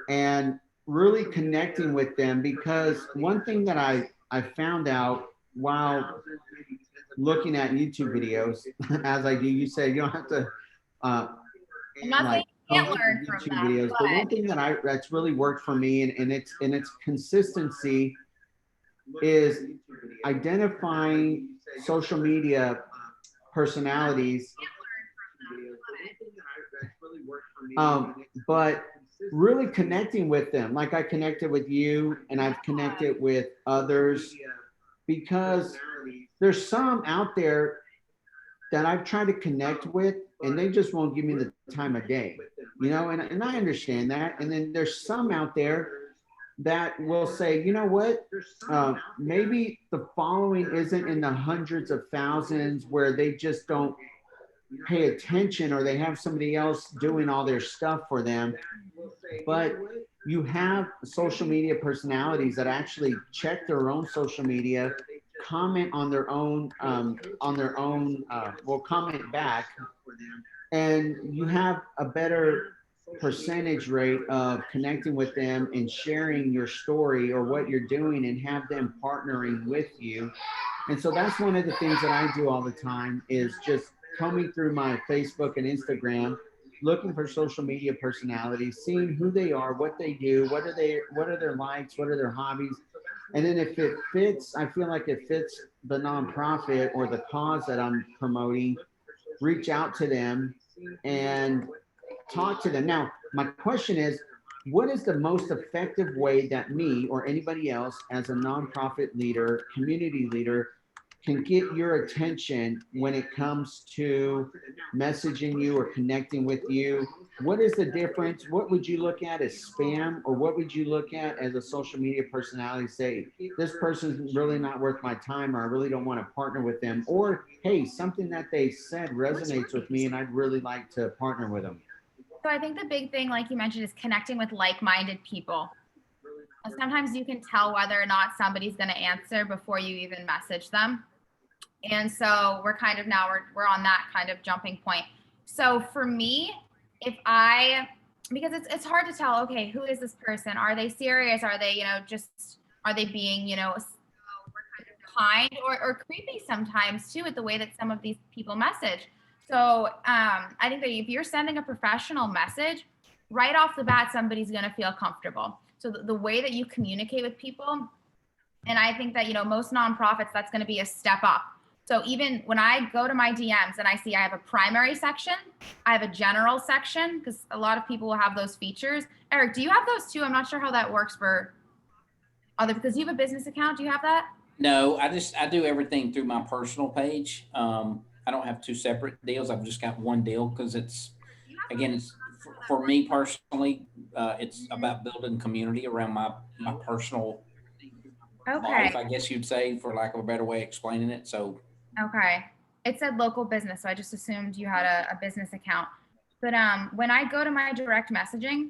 C: and really connecting with them. Because one thing that I found out while looking at YouTube videos, as I do, you said you don't have to
B: I'm not saying you can't learn from
C: YouTube
B: them,
C: videos, but one thing that's really worked for me, and its consistency, is identifying social media personalities, but really connecting with them. Like I connected with you, and I've connected with others, because there's some out there that I've tried to connect with, and they just won't give me the time of day, and I understand that. And then there's some out there that will say, you know what, maybe the following isn't in the hundreds of thousands, where they just don't pay attention or they have somebody else doing all their stuff for them. But you have social media personalities that actually check their own social media, comment on their own, will comment back, and you have a better percentage rate of connecting with them and sharing your story or what you're doing and have them partnering with you. And so that's one of the things that I do all the time is just combing through my Facebook and Instagram, looking for social media personalities, seeing who they are, what they do, what are their likes, what are their hobbies. And then if it fits, I feel like it fits the nonprofit or the cause that I'm promoting, reach out to them and talk to them. Now, my question is, what is the most effective way that me or anybody else as a nonprofit leader, community leader, can get your attention when it comes to messaging you or connecting with you? What is the difference? What would you look at as spam, or what would you look at as a social media personality? Say, this person's really not worth my time, or I really don't want to partner with them, or hey, something that they said resonates with me and I'd really like to partner with them.
B: So I think the big thing, like you mentioned, is connecting with like-minded people. Sometimes you can tell whether or not somebody's going to answer before you even message them. And so we're kind of now we're on that kind of jumping point. So for me, because it's hard to tell, okay, who is this person? Are they serious? Are they, are they being, kind or creepy sometimes too, with the way that some of these people message. So I think that if you're sending a professional message, right off the bat, somebody's going to feel comfortable. So the way that you communicate with people, and I think that, most nonprofits, that's going to be a step up. So even when I go to my DMs and I see I have a primary section, I have a general section, because a lot of people will have those features. Eric, do you have those too? I'm not sure how that works for other, because you have a business account. Do you have that?
A: No, I do everything through my personal page. I don't have two separate deals. I've just got one deal because it's for me personally, it's about building community around my personal life, I guess you'd say, for lack of a better way of explaining it. So
B: okay, it said local business, so I just assumed you had a business account. But when I go to my direct messaging,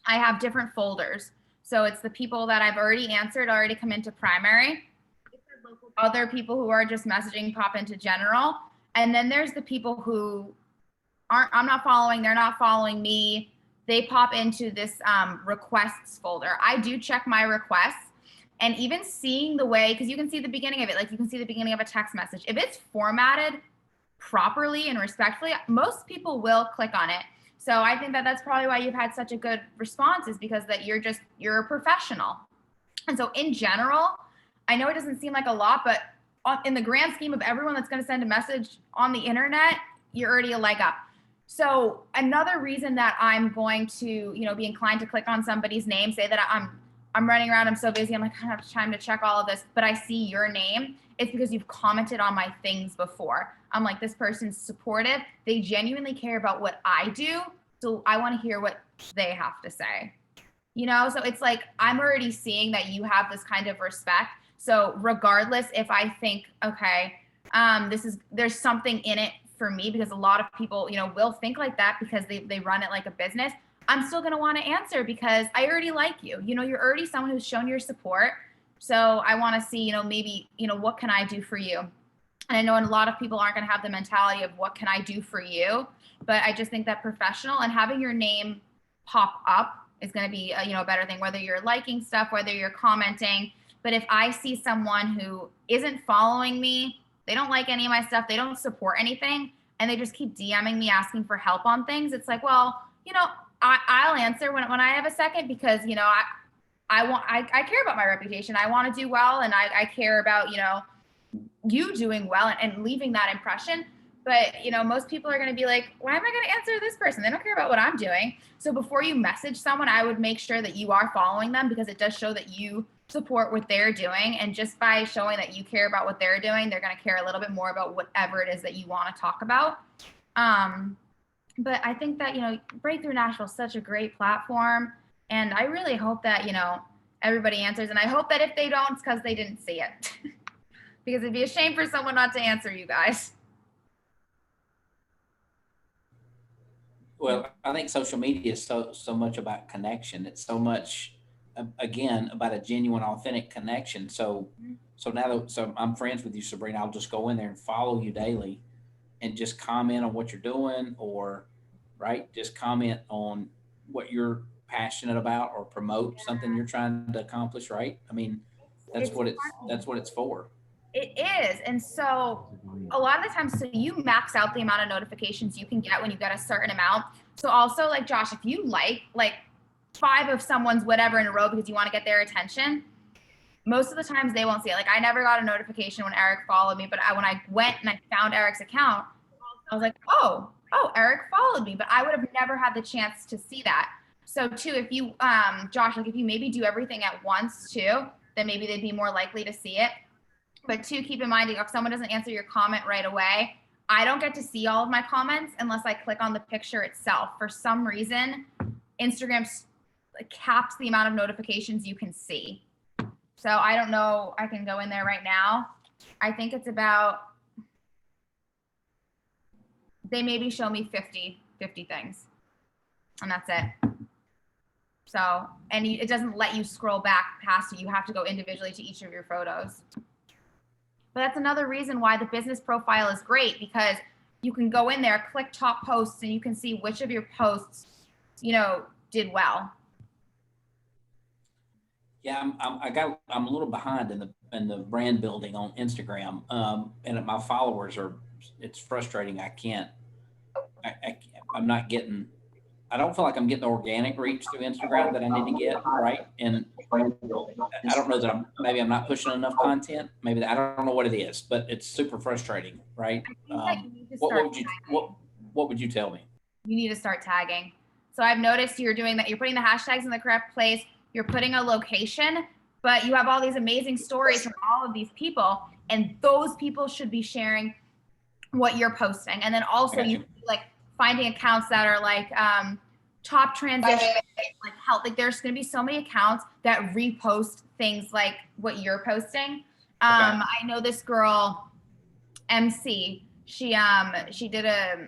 B: I have different folders. So it's the people that I've already answered already come into primary. Other people who are just messaging pop into general. And then there's the people who I'm not following, they're not following me. They pop into this requests folder. I do check my requests, and even seeing the way, because you can see the beginning of it, like you can see the beginning of a text message. If it's formatted properly and respectfully, most people will click on it. So I think that that's probably why you've had such a good response, is because that you're a professional. And so in general, I know it doesn't seem like a lot, but in the grand scheme of everyone that's going to send a message on the internet, you're already a leg up. So another reason that I'm going to, be inclined to click on somebody's name, say that I'm running around, I'm so busy, I'm like, I don't have time to check all of this, but I see your name, it's because you've commented on my things before. I'm like, this person's supportive. They genuinely care about what I do. So I want to hear what they have to say. So it's like, I'm already seeing that you have this kind of respect. So regardless if I think, okay, there's something in it for me, because a lot of people, will think like that because they run it like a business, I'm still going to want to answer because I already like you. You're already someone who's shown your support. So I want to see, maybe, what can I do for you? And I know a lot of people aren't going to have the mentality of what can I do for you? But I just think that professional and having your name pop up is going to be a better thing, whether you're liking stuff, whether you're commenting. But if I see someone who isn't following me, they don't like any of my stuff, they don't support anything, and they just keep DMing me asking for help on things, it's like, well, I'll answer when I have a second, because, I care about my reputation. I want to do well, and I care about, you doing well and leaving that impression. But, most people are going to be like, why am I going to answer this person? They don't care about what I'm doing. So before you message someone, I would make sure that you are following them, because it does show that you support what they're doing. And just by showing that you care about what they're doing, they're going to care a little bit more about whatever it is that you want to talk about. But I think that, Break-Thru Nashville is such a great platform. And I really hope that, everybody answers. And I hope that if they don't, it's because they didn't see it. Because it'd be a shame for someone not to answer you guys.
A: Well, I think social media is so much about connection. It's so much again about a genuine, authentic connection. So now that I'm friends with you, Sabrina, I'll just go in there and follow you daily, and just comment on what you're doing, or right, just comment on what you're passionate about, or promote something you're trying to accomplish. Right? I mean,
B: It's
A: that's what it's for.
B: It is. And so a lot of the times, so you max out the amount of notifications you can get when you get a certain amount. So also, like, Josh, if you like 5 of someone's whatever in a row because you want to get their attention, most of the times they won't see it. Like, I never got a notification when Eric followed me, but when I went and I found Eric's account, I was like, oh, Eric followed me, but I would have never had the chance to see that. So too, if you, Josh, like if you maybe do everything at once too, then maybe they'd be more likely to see it. But two, keep in mind, if someone doesn't answer your comment right away, I don't get to see all of my comments unless I click on the picture itself. For some reason, Instagram caps the amount of notifications you can see. So I don't know. I can go in there right now. I think it's about, they maybe show me 50 things, and that's it. So, and it doesn't let you scroll back past it. You have to go individually to each of your photos. But that's another reason why the business profile is great, because you can go in there, click top posts, and you can see which of your posts, did well.
A: Yeah, I'm a little behind in the brand building on Instagram, and my followers it's frustrating. I'm not getting. I don't feel like I'm getting the organic reach through Instagram that I need to get, right? And I don't know that maybe I'm not pushing enough content. Maybe I don't know what it is, but it's super frustrating, right? What would you tell me?
B: You need to start tagging. So I've noticed you're doing that. You're putting the hashtags in the correct place. You're putting a location, but you have all these amazing stories from all of these people, and those people should be sharing what you're posting. And then also you like finding accounts that are like top transition, like health. Like there's going to be so many accounts that repost things like what you're posting. I know this girl, MC. She did a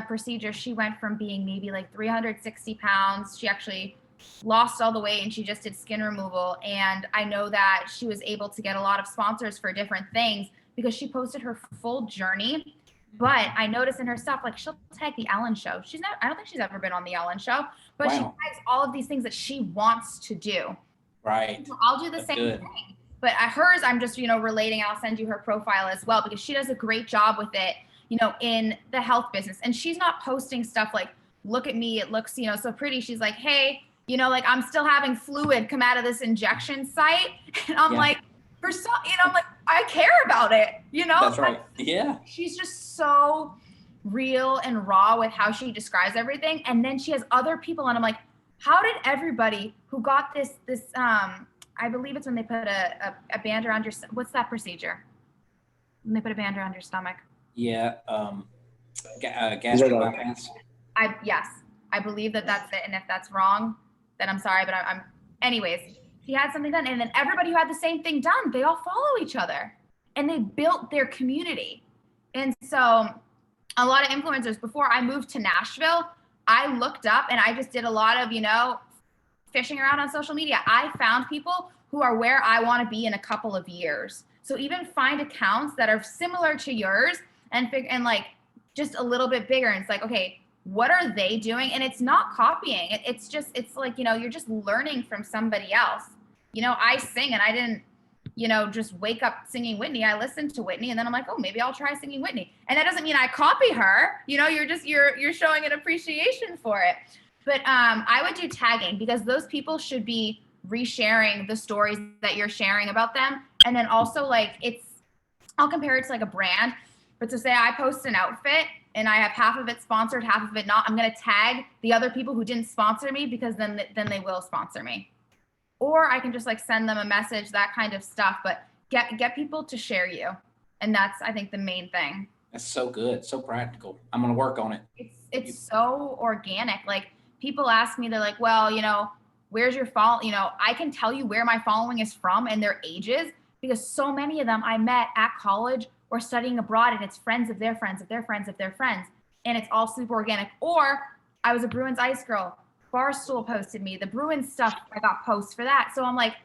B: procedure. She went from being maybe like 360 pounds. She actually lost all the weight, and she just did skin removal. And I know that she was able to get a lot of sponsors for different things because she posted her full journey. But I noticed in her stuff, like she'll tag the Ellen Show. I don't think she's ever been on the Ellen Show, but she tags all of these things that she wants to do.
A: Right.
B: So I'll do the same thing. But at hers, I'm just, relating. I'll send you her profile as well, because she does a great job with it, in the health business. And she's not posting stuff like, look at me, it looks, so pretty. She's like, hey, like I'm still having fluid come out of this injection site. And I'm like, for some, I'm like, I care about it,
A: That's right. Yeah.
B: She's just so real and raw with how she describes everything. And then she has other people, and I'm like, how did everybody who got this, I believe it's when they put a band around your, what's that procedure? When they put a band around your stomach?
A: Yeah. Gastric bypass.
B: Yes, I believe that's it. And if that's wrong, then I'm sorry, but I'm anyways, he had something done. And then everybody who had the same thing done, they all follow each other, and they built their community. And so a lot of influencers, before I moved to Nashville, I looked up and I just did a lot of, fishing around on social media. I found people who are where I want to be in a couple of years. So even find accounts that are similar to yours and like just a little bit bigger. And it's like, okay, what are they doing? And it's not copying. It's like, you're just learning from somebody else. I sing, and I didn't, just wake up singing Whitney. I listened to Whitney, and then I'm like, oh, maybe I'll try singing Whitney. And that doesn't mean I copy her. You're showing an appreciation for it. But I would do tagging, because those people should be resharing the stories that you're sharing about them. And then also, like, I'll compare it to like a brand. But to say I post an outfit and I have half of it sponsored, half of it not, I'm going to tag the other people who didn't sponsor me, because then they will sponsor me. Or I can just like send them a message, that kind of stuff. But get people to share you. And that's, I think, the main thing.
A: That's so good. So practical. I'm going to work on it.
B: It's so organic. Like, people ask me, they're like, well, where's your follow? I can tell you where my following is from and their ages, because so many of them I met at college or studying abroad, and it's friends of their friends of their friends of their friends. And it's all super organic. Or I was a Bruins ice girl. Barstool posted me. The Bruins stuff, I got posts for that. So I'm like,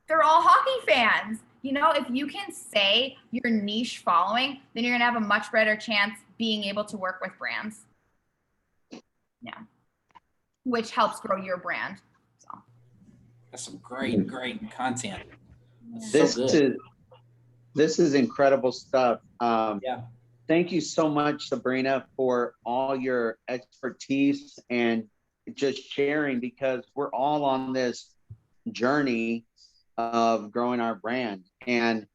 B: they're all hockey fans. You know, if you can say your niche following, then you're gonna have a much better chance being able to work with brands. Yeah, which helps grow your brand. So
A: That's some great content. That's
C: This
A: so good.
C: this is incredible stuff.
A: Yeah.
C: Thank you so much, Sabrina, for all your expertise and just sharing, because we're all on this journey of growing our brand. And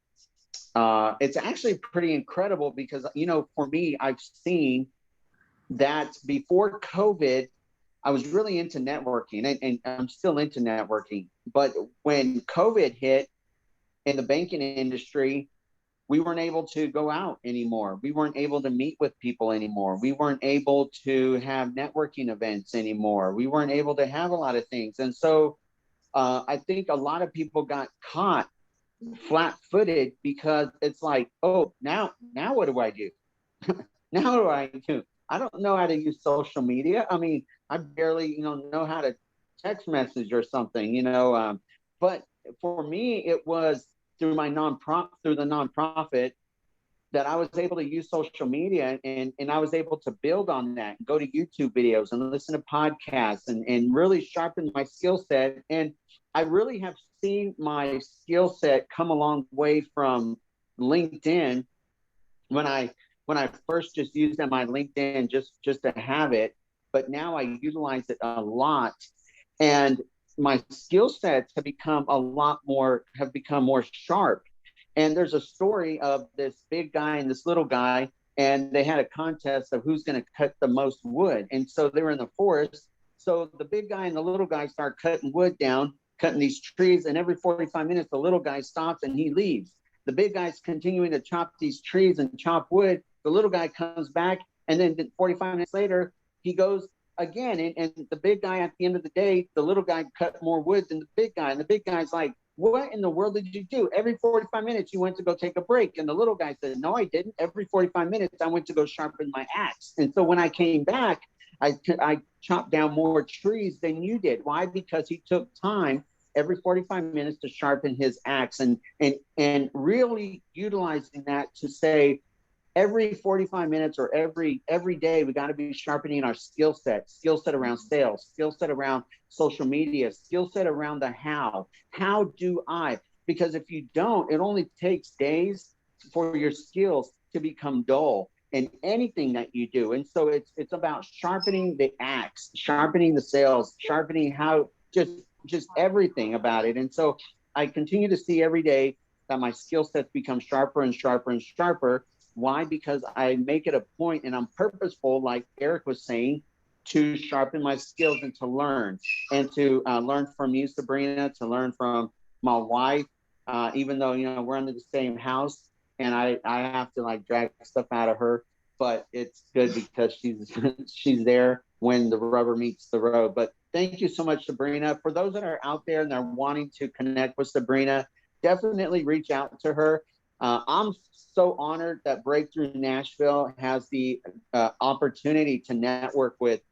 C: it's actually pretty incredible because, you know, for me, I've seen that before COVID, I was really into networking, and I'm still into networking. But when COVID hit in the banking industry, we weren't able to go out anymore. We weren't able to meet with people anymore. We weren't able to have networking events anymore. We weren't able to have a lot of things. And so I think a lot of people got caught flat-footed because it's like, oh, now what do I do? Now what do I do? I don't know how to use social media. I mean, I barely, know how to text message or something, but for me, it was through the nonprofit that I was able to use social media, and I was able to build on that, go to YouTube videos and listen to podcasts and really sharpen my skill set. And I really have seen my skill set come a long way from LinkedIn when I first just used my LinkedIn just to have it, but now I utilize it a lot. And my skill sets have become more sharp. And there's a story of this big guy and this little guy, and they had a contest of who's going to cut the most wood. And so they were in the forest. So the big guy and the little guy start cutting wood down, cutting these trees. And every 45 minutes, the little guy stops and he leaves. The big guy's continuing to chop these trees and chop wood. The little guy comes back, and then 45 minutes later, he goes again. And the big guy, at the end of the day, the little guy cut more wood than the big guy. And the big guy's like, what in the world did you do? Every 45 minutes, you went to go take a break. And the little guy said, no, I didn't. Every 45 minutes, I went to go sharpen my axe. And so when I came back, I chopped down more trees than you did. Why? Because he took time every 45 minutes to sharpen his axe, and really utilizing that to say, every 45 minutes or every day, we got to be sharpening our skill set around sales, skill set around social media, skill set around the how do I, because if you don't, it only takes days for your skills to become dull in anything that you do. And so it's about sharpening the axe, sharpening the sales, sharpening how just everything about it. And so I continue to see every day that my skill sets become sharper and sharper and sharper. Why? Because I make it a point, and I'm purposeful, like Eric was saying, to sharpen my skills and to learn, and to learn from you, Sabrina, to learn from my wife, even though, we're under the same house, and I have to like drag stuff out of her, but it's good because she's there when the rubber meets the road. But thank you so much, Sabrina. For those that are out there and they're wanting to connect with Sabrina, definitely reach out to her. I'm so honored that Break-Thru Nashville has the opportunity to network with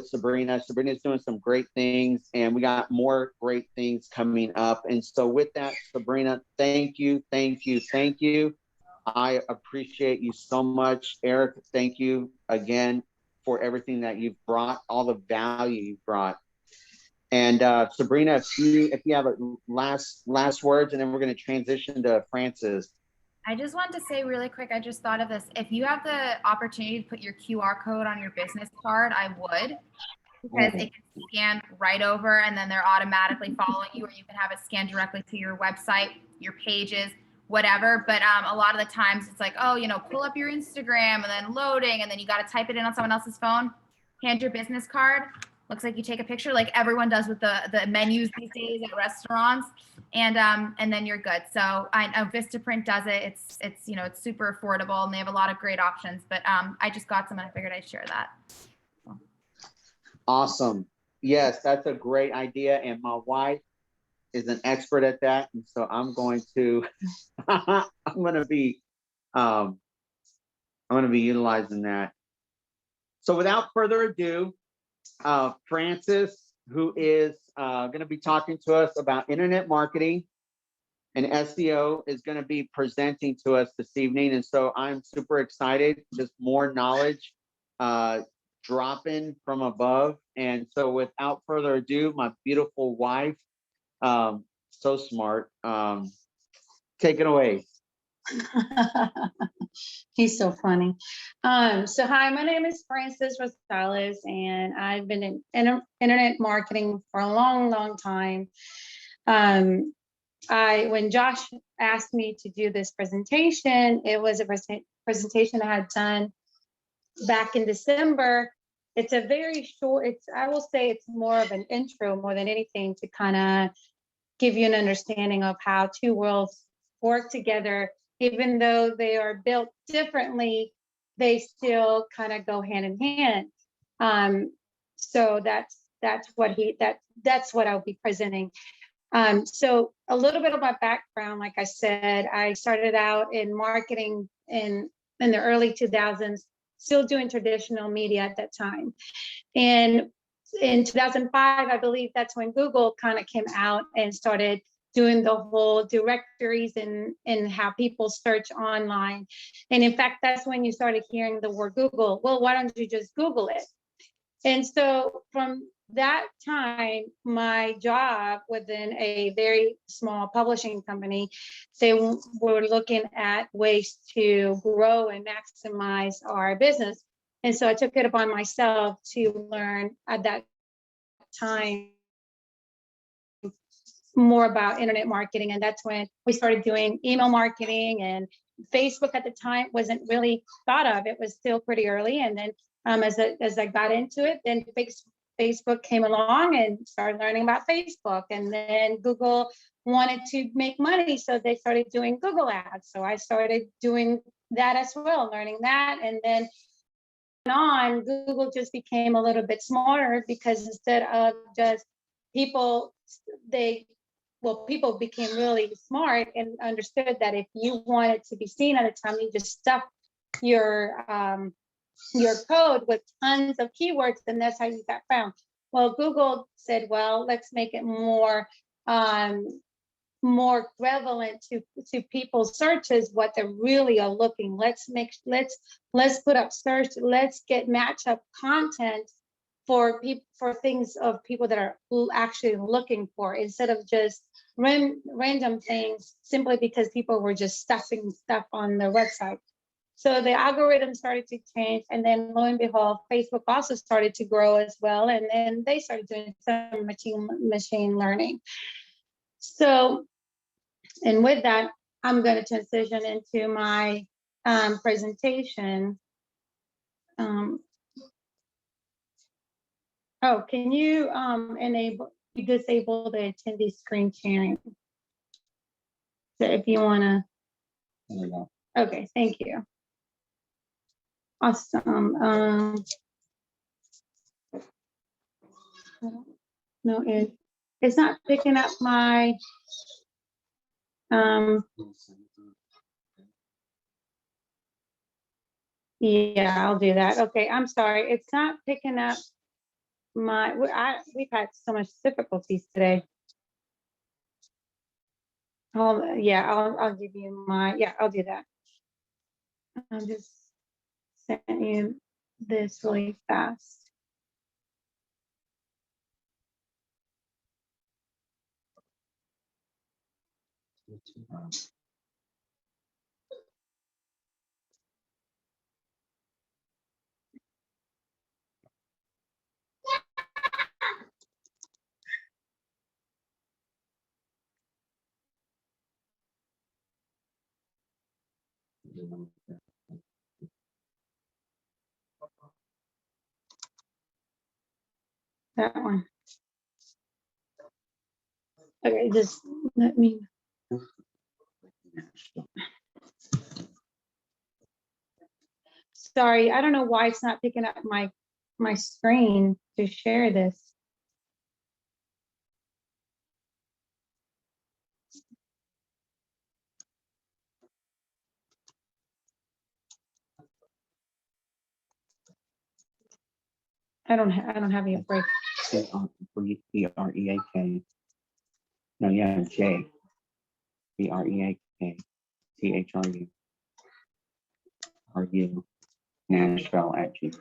C: Sabrina. Sabrina's doing some great things, and we got more great things coming up. And so with that, Sabrina, thank you. I appreciate you so much. Eric, thank you again for everything that you've brought, all the value you've brought. And Sabrina, if you have a last words, and then we're going to transition to Francis.
B: I just want to say really quick, I just thought of this. If you have the opportunity to put your QR code on your business card, I would, because it can scan right over, and then they're automatically following you, or you can have it scanned directly to your website, your pages, whatever. But a lot of the times it's like, oh, pull up your Instagram and then loading, and then you got to type it in on someone else's phone. Hand your business card. Looks like you take a picture, like everyone does with the menus these days at restaurants, and then you're good. So I know Vistaprint does it. It's super affordable, and they have a lot of great options. But I just got some, and I figured I'd share that. So.
C: Awesome. Yes, that's a great idea, and my wife is an expert at that, and so I'm going to be utilizing that. So without further ado, Francis, who is going to be talking to us about internet marketing and SEO, is going to be presenting to us this evening. And so I'm super excited, just more knowledge dropping from above. And so without further ado, my beautiful wife, so smart, take it away.
E: He's so funny. So hi, my name is Frances Rosales, and I've been in internet marketing for a long, long time. When Josh asked me to do this presentation, it was a presentation I had done back in December. It's a very short, I will say it's more of an intro more than anything to kind of give you an understanding of how two worlds work together. Even though they are built differently, they still kind of go hand in hand. So that's what I'll be presenting. So a little bit of my background, like I said, I started out in marketing in the early 2000s, still doing traditional media at that time. And in 2005, I believe that's when Google kind of came out and started doing the whole directories and how people search online. And in fact, that's when you started hearing the word Google. Well, why don't you just Google it? And so from that time, my job within a very small publishing company, they were looking at ways to grow and maximize our business. And so I took it upon myself to learn at that time more about internet marketing. And that's when we started doing email marketing, and Facebook at the time wasn't really thought of. It was still pretty early. And then as I got into it, then Facebook came along and started learning about Facebook. And then Google wanted to make money, so they started doing Google ads. So I started doing that as well, learning that. And then on, Google just became a little bit smarter, because instead of just people became really smart and understood that if you wanted to be seen at a time, you just stuff your code with tons of keywords, and that's how you got found. Well, Google said, well, let's make it more prevalent to people's searches, what they really are looking. Let's put up search. Let's get match up content for things of people that are actually looking for, instead of just random things simply because people were just stuffing stuff on their website. So the algorithm started to change, and then lo and behold, Facebook also started to grow as well, and then they started doing some machine learning. So, and with that, I'm going to transition into my presentation. Oh, can you disable the attendee screen sharing? So if you want to. There we go. Okay, thank you. Awesome. No, it's not picking up my. Yeah, I'll do that. Okay, I'm sorry. It's not picking up my. We've had so much difficulties today. I'll give you my. Yeah, I'll do that. I'll just send you this really fast. That one. Okay, just let me. Sorry, I don't know why it's not picking up my screen to share this. I don't have your break.
C: B-R-E-A-K. No, yeah, J. B-R-E-A-K. T-H-R-U. R-U. Nashville at Gmail.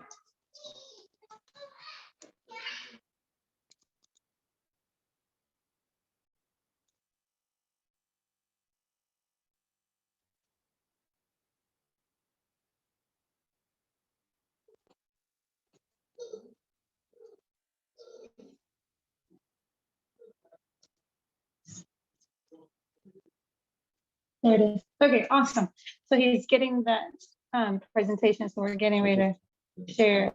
E: There it is. Okay, awesome. So he's getting that presentation, so we're getting ready to share.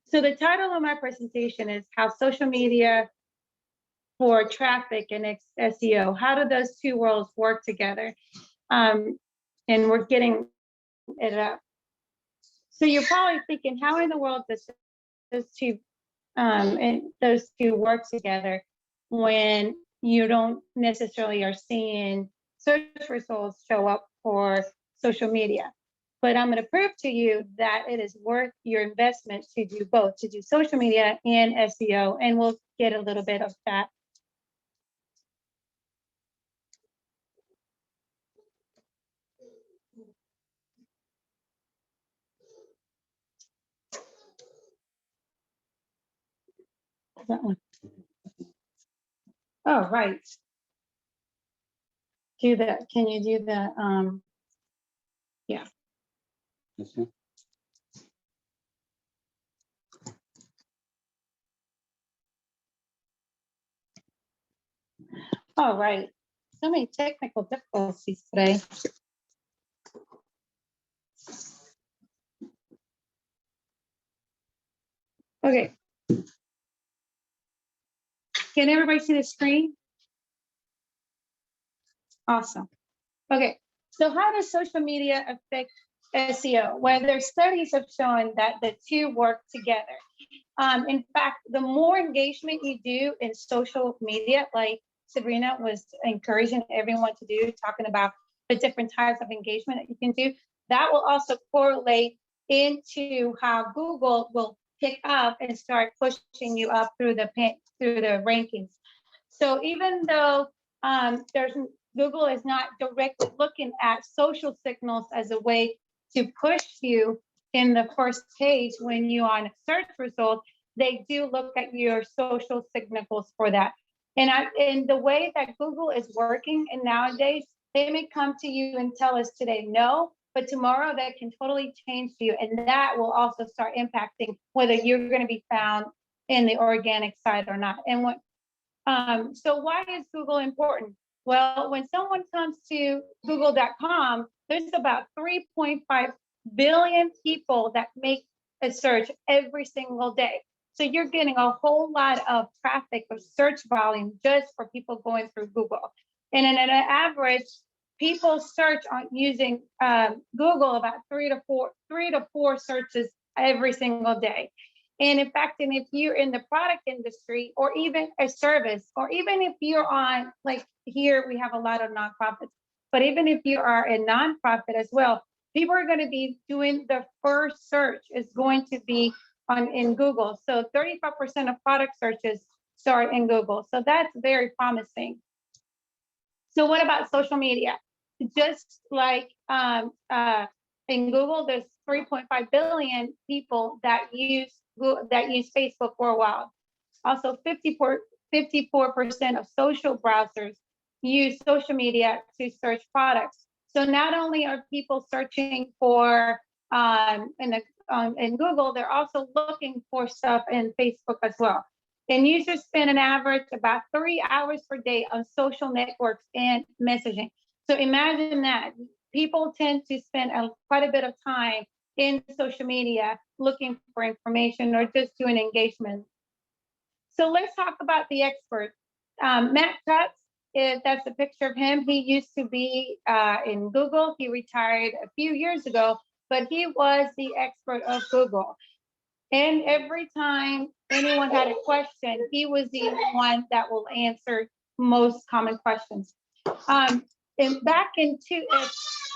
E: So the title of my presentation is How Social Media for Traffic and SEO. How do those two worlds work together? And we're getting it up. So you're probably thinking, how in the world does those two work together when you don't necessarily are seeing search results show up for social media? But I'm going to prove to you that it is worth your investment to do both, to do social media and SEO, and we'll get a little bit of that. That one. Oh, right. Do that. Can you do that? Yeah.
C: Listen.
E: All right. So many technical difficulties today. Okay. Can everybody see the screen? Awesome. Okay. So how does social media affect SEO? Well, there's studies have shown that the two work together. In fact, the more engagement you do in social media, like Sabrina was encouraging everyone to do, talking about the different types of engagement that you can do, that will also correlate into how Google will pick up and start pushing you up through the rankings. So even though Google is not directly looking at social signals as a way to push you in the first page when you're on a search result, they do look at your social signals for that. And the way that Google is working, and nowadays, they may come to you and tell us today no, but tomorrow they can totally change you. And that will also start impacting whether you're going to be found in the organic side or not. And so why is Google important? Well, when someone comes to google.com, there's about 3.5 billion people that make a search every single day. So you're getting a whole lot of traffic or search volume just for people going through Google. And in an average, people search on using Google about three to four searches every single day. And in fact, and if you're in the product industry or even a service, or even if you're on, like here, we have a lot of nonprofits, but even if you are a nonprofit as well, people are going to be doing the first search is going to be in Google. So 35% of product searches start in Google. So that's very promising. So what about social media? Just like in Google, there's 3.5 billion people that use Facebook worldwide. Also, 54% of social browsers use social media to search products. So not only are people searching for in Google, they're also looking for stuff in Facebook as well. And users spend an average about 3 hours per day on social networks and messaging. So imagine that. People tend to spend quite a bit of time in social media looking for information or just doing engagement. So let's talk about the expert. Matt Cutts, that's a picture of him. He used to be in Google. He retired a few years ago, but he was the expert of Google. And every time anyone had a question, he was the one that will answer most common questions. And back in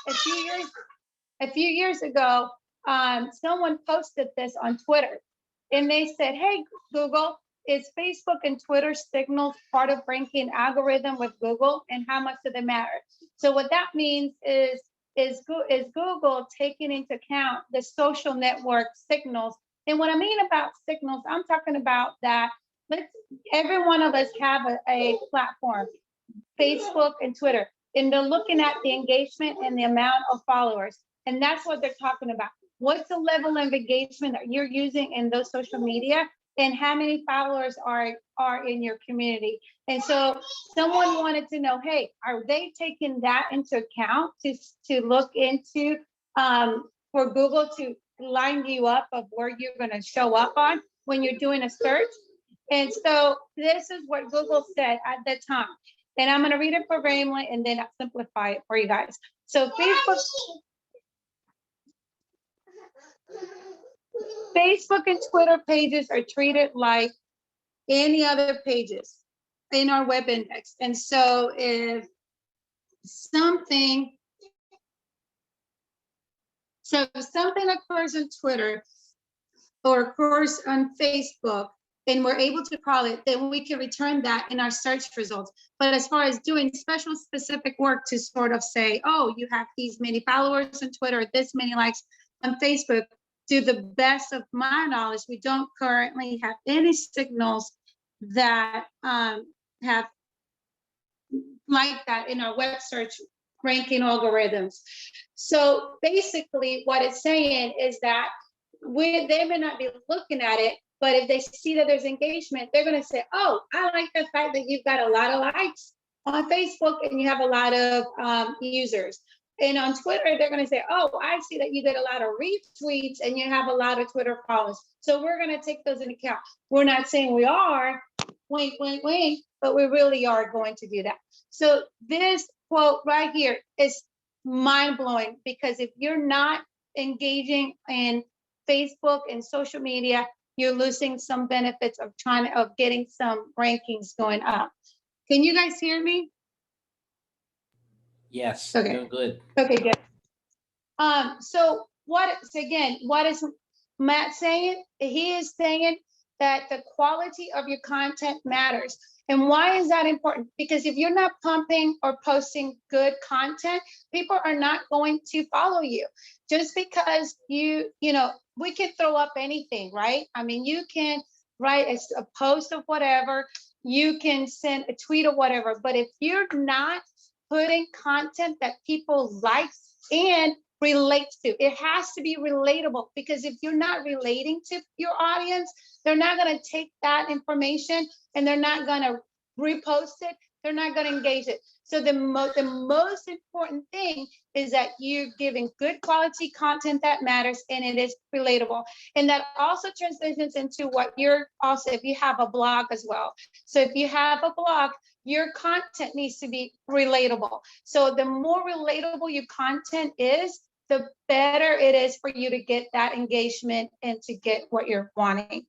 E: a few years ago, someone posted this on Twitter, and they said, "Hey Google, is Facebook and Twitter signals part of ranking algorithm with Google, and how much do they matter?" So what that means is Google taking into account the social network signals. And what I mean about signals, I'm talking about that every one of us have a platform, Facebook and Twitter, and they're looking at the engagement and the amount of followers. And that's what they're talking about. What's the level of engagement that you're using in those social media, and how many followers are in your community? And so someone wanted to know, hey, are they taking that into account to look into for Google to line you up of where you're going to show up on when you're doing a search? And so this is what Google said at the time. And I'm going to read it verbatimly and then I'll simplify it for you guys. So Facebook and Twitter pages are treated like any other pages in our web index. And so if something occurs on Twitter or occurs on Facebook, and we're able to call it, then we can return that in our search results. But as far as doing special specific work to sort of say, oh, you have these many followers on Twitter, this many likes on Facebook, to the best of my knowledge, we don't currently have any signals that have like that in our web search ranking algorithms. So basically what it's saying is that they may not be looking at it, but if they see that there's engagement, they're going to say, oh, I like the fact that you've got a lot of likes on Facebook and you have a lot of users. And on Twitter, they're going to say, oh, I see that you did a lot of retweets and you have a lot of Twitter followers. So we're going to take those into account. We're not saying we are, wink, wink, wink, but we really are going to do that. So this quote right here is mind-blowing, because if you're not engaging in Facebook and social media, you're losing some benefits of getting some rankings going up. Can you guys hear me?
A: Yes.
E: Okay.
A: Good.
E: Okay, good. So what is Matt saying? He is saying that the quality of your content matters. And why is that important? Because if you're not pumping or posting good content, people are not going to follow you. Just because you know, we can throw up anything, right? I mean, you can write a post of whatever, you can send a tweet or whatever, but if you're not putting content that people like and relate to, it has to be relatable, because if you're not relating to your audience, they're not going to take that information and they're not going to repost it. They're not going to engage it. So the most important thing is that you're giving good quality content that matters and it is relatable. And that also transitions into what you're also, if you have a blog as well. So if you have a blog, your content needs to be relatable. So the more relatable your content is, the better it is for you to get that engagement and to get what you're wanting.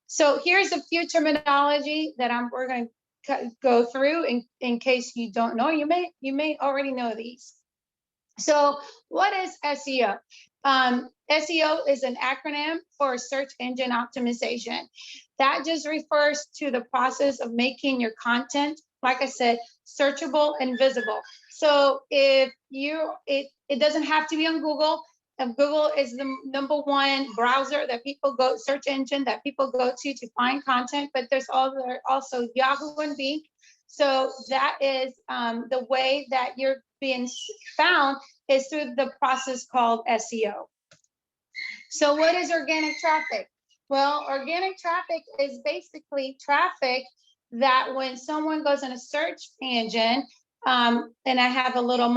E: So here's a few terminology that we're going to go through in case you don't know. You may already know these. So what is SEO? SEO is an acronym for search engine optimization. That just refers to the process of making your content, like I said, searchable and visible. So if it doesn't have to be on Google. Google is the #1 browser that people go, search engine that people go to find content, but there's also Yahoo and Bing. So that is the way that you're being found is through the process called SEO. So what is organic traffic? Well, organic traffic is basically traffic that when someone goes in a search engine, and I have a little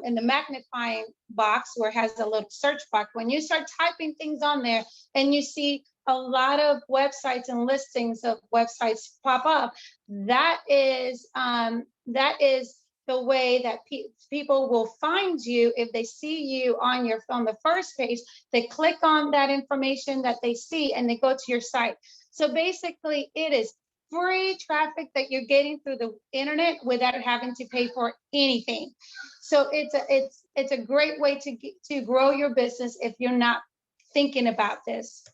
E: in the magnifying box where it has a little search box. When you start typing things on there and you see a lot of websites and listings of websites pop up, that is the way that people will find you. If they see you on the first page, they click on that information that they see and they go to your site. So basically it is free traffic that you're getting through the internet without having to pay for anything. So it's a great way to grow your business if you're not thinking about this.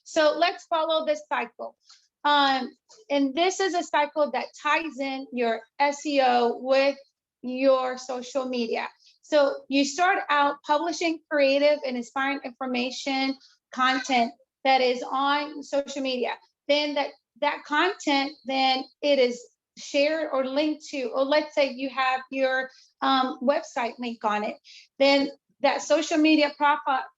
E: So let's follow this cycle. And this is a cycle that ties in your SEO with your social media. So you start out publishing creative and inspiring information, content that is on social media. Then that content, then it is shared or linked to, or let's say you have your website link on it. Then that social media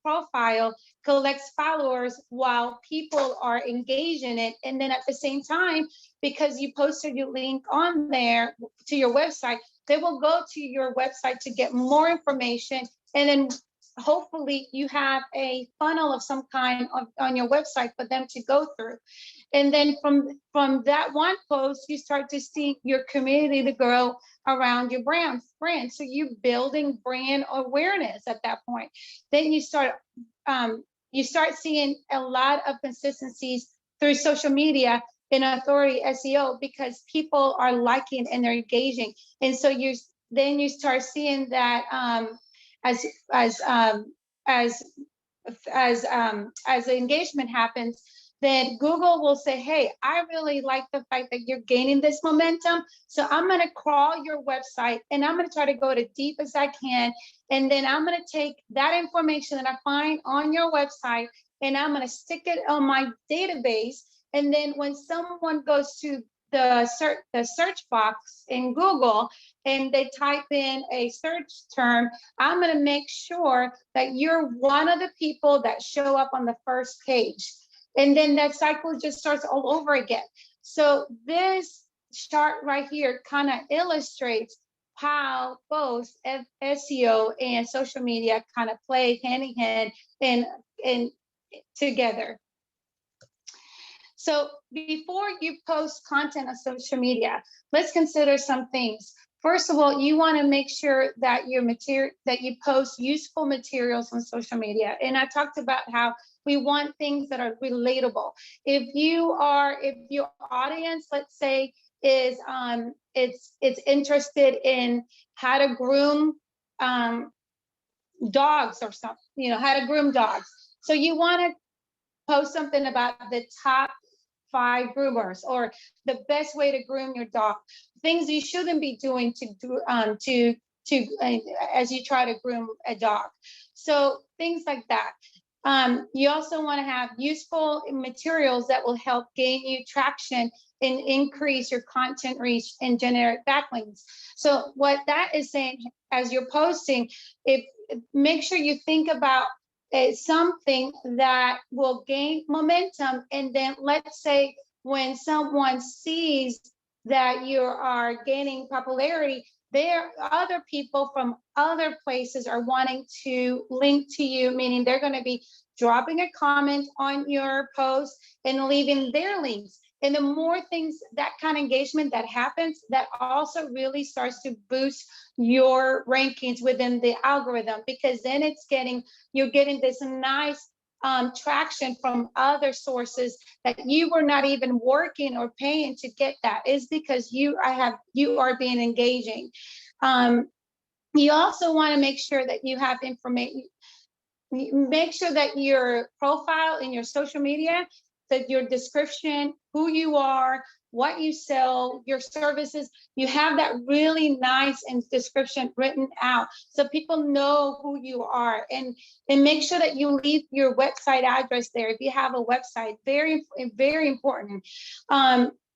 E: profile collects followers while people are engaged in it. And then at the same time, because you posted your link on there to your website, they will go to your website to get more information. And then hopefully you have a funnel of some kind on your website for them to go through. And then from that one post, you start to see your community to grow around your brand. So you're building brand awareness at that point. Then you start seeing a lot of consistencies through social media in authority SEO, because people are liking and they're engaging. And so you start seeing that as the engagement happens, then Google will say, hey, I really like the fact that you're gaining this momentum. So I'm going to crawl your website and I'm going to try to go as deep as I can. And then I'm going to take that information that I find on your website and I'm going to stick it on my database. And then when someone goes to the search box in Google and they type in a search term, I'm going to make sure that you're one of the people that show up on the first page. And then that cycle just starts all over again. So this chart right here kind of illustrates how both SEO and social media kind of play hand in hand and together. So before you post content on social media, let's consider some things. First of all, you want to make sure that that you post useful materials on social media. And I talked about how we want things that are relatable. If your audience, let's say, is it's interested in how to groom dogs or something, how to groom dogs. So you want to post something about the top 5 groomers or the best way to groom your dog, things you shouldn't be doing as you try to groom a dog. So things like that. You also want to have useful materials that will help gain you traction and increase your content reach and generate backlinks. So what that is saying, as you're posting, make sure you think about something that will gain momentum. And then let's say when someone sees that you are gaining popularity, other people from other places are wanting to link to you, meaning they're going to be dropping a comment on your post and leaving their links. And the more things, that kind of engagement that happens, that also really starts to boost your rankings within the algorithm, because then you're getting this nice traction from other sources that you were not even working or paying to get. That is because you are being engaging. You also want to make sure that you have information. Make sure that your profile in your social media, that your description, who you are, what you sell, your services, you have that really nice and description written out so people know who you are. And make sure that you leave your website address there if you have a website. Very, very important.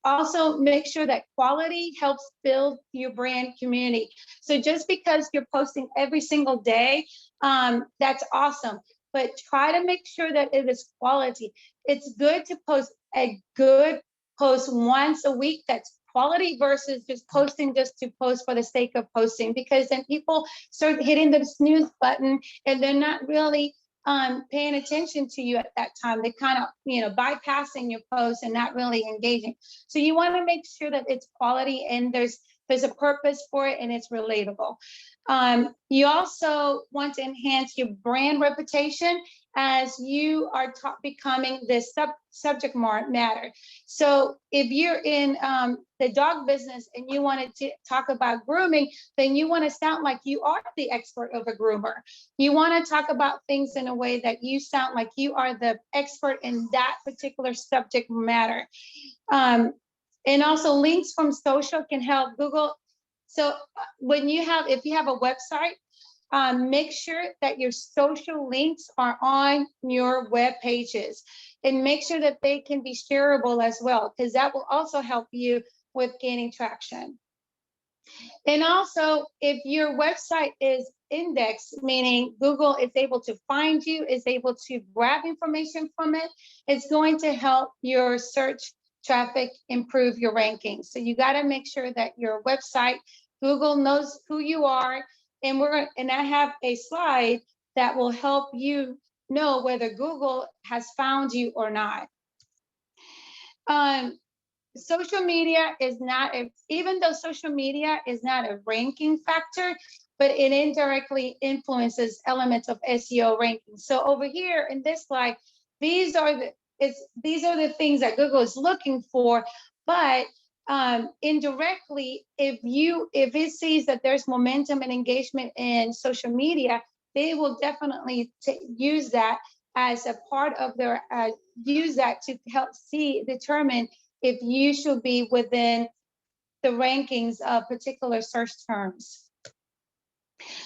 E: Also, make sure that quality helps build your brand community. So just because you're posting every single day, that's awesome. But try to make sure that it is quality. It's good to post a good post once a week that's quality versus just posting just to post for the sake of posting, because then people start hitting the snooze button and they're not really paying attention to you at that time. They kind of, bypassing your post and not really engaging. So you want to make sure that it's quality and there's a purpose for it and it's relatable. You also want to enhance your brand reputation as you are becoming this subject matter. So if you're in the dog business and you wanted to talk about grooming, then you want to sound like you are the expert of a groomer. You want to talk about things in a way that you sound like you are the expert in that particular subject matter. And also links from social can help Google. So if you have a website, make sure that your social links are on your web pages, and make sure that they can be shareable as well, because that will also help you with gaining traction. And also, if your website is indexed, meaning Google is able to find you, is able to grab information from it, it's going to help your search traffic improve your rankings. So you got to make sure that your website, Google knows who you are. And I have a slide that will help you know whether Google has found you or not. Social media is not, even though social media is not a ranking factor, but it indirectly influences elements of SEO ranking. So over here in this slide, these are the things that Google is looking for, but indirectly, if it sees that there's momentum and engagement in social media, they will definitely use that as a part of their, use that to help determine if you should be within the rankings of particular search terms.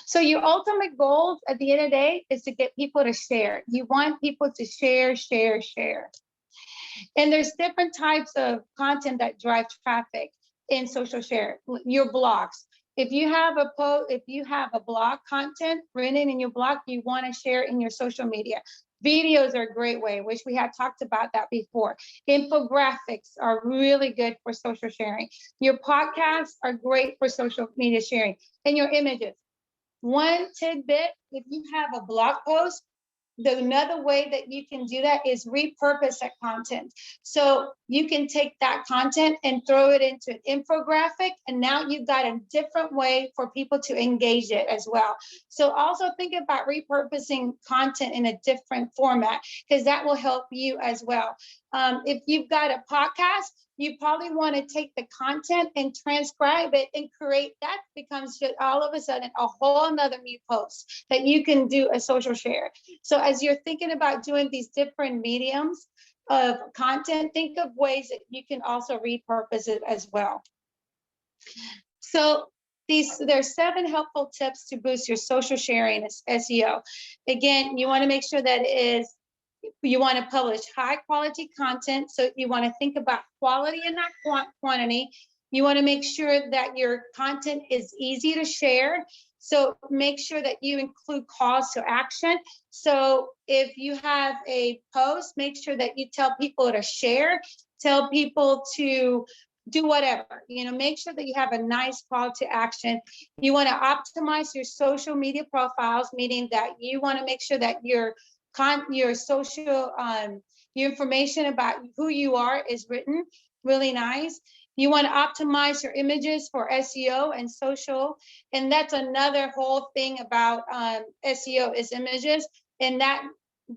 E: So your ultimate goal at the end of the day is to get people to share. You want people to share. And there's different types of content that drive traffic in social share. Your blogs. If you have a blog content written in your blog, you want to share in your social media. Videos are a great way, which we had talked about that before. Infographics are really good for social sharing. Your podcasts are great for social media sharing. And your images. One tidbit, if you have a blog post, another way that you can do that is repurpose that content. So you can take that content and throw it into an infographic, and now you've got a different way for people to engage it as well. So also think about repurposing content in a different format, because that will help you as well. If you've got a podcast, you probably want to take the content and transcribe it and create, that becomes just all of a sudden a whole nother new post that you can do a social share. So as you're thinking about doing these different mediums of content, think of ways that you can also repurpose it as well. So there's 7 helpful tips to boost your social sharing SEO. Again, you want to make sure that you want to publish high quality content. So you want to think about quality and not quantity. You want to make sure that your content is easy to share. So make sure that you include calls to action. So if you have a post, make sure that you tell people to share, tell people to do whatever, make sure that you have a nice call to action. You want to optimize your social media profiles, meaning that you want to make sure that your social, your information about who you are is written really nice. You want to optimize your images for SEO and social. And that's another whole thing about SEO is images. And that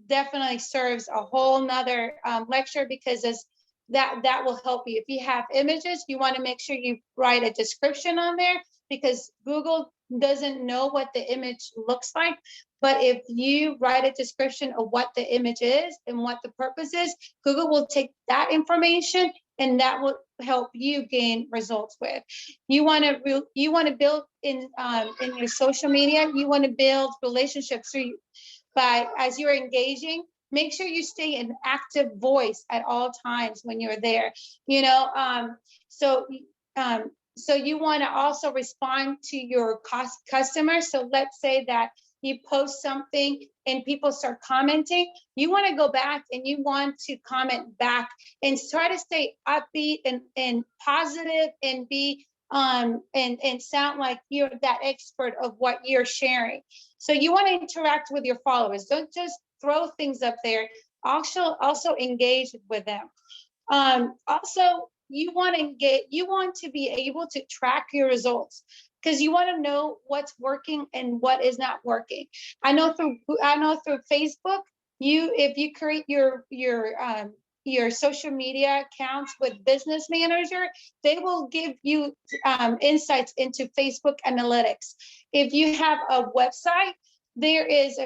E: definitely serves a whole nother lecture, because that will help you. If you have images, you want to make sure you write a description on there, because Google doesn't know what the image looks like. But if you write a description of what the image is and what the purpose is, Google will take that information and that will help you gain results with. You want to build in your social media, you want to build relationships as you're engaging. Make sure you stay an active voice at all times when you're there. So you want to also respond to your customers. So let's say that you post something and people start commenting. You want to go back and you want to comment back and try to stay upbeat and positive and be and sound like you're that expert of what you're sharing. So you want to interact with your followers. Don't just throw things up there, also engage with them. Also, you want to be able to track your results, because you want to know what's working and what is not working. I know through Facebook, if you create your social media accounts with Business Manager, they will give you insights into Facebook analytics. If you have a website, there is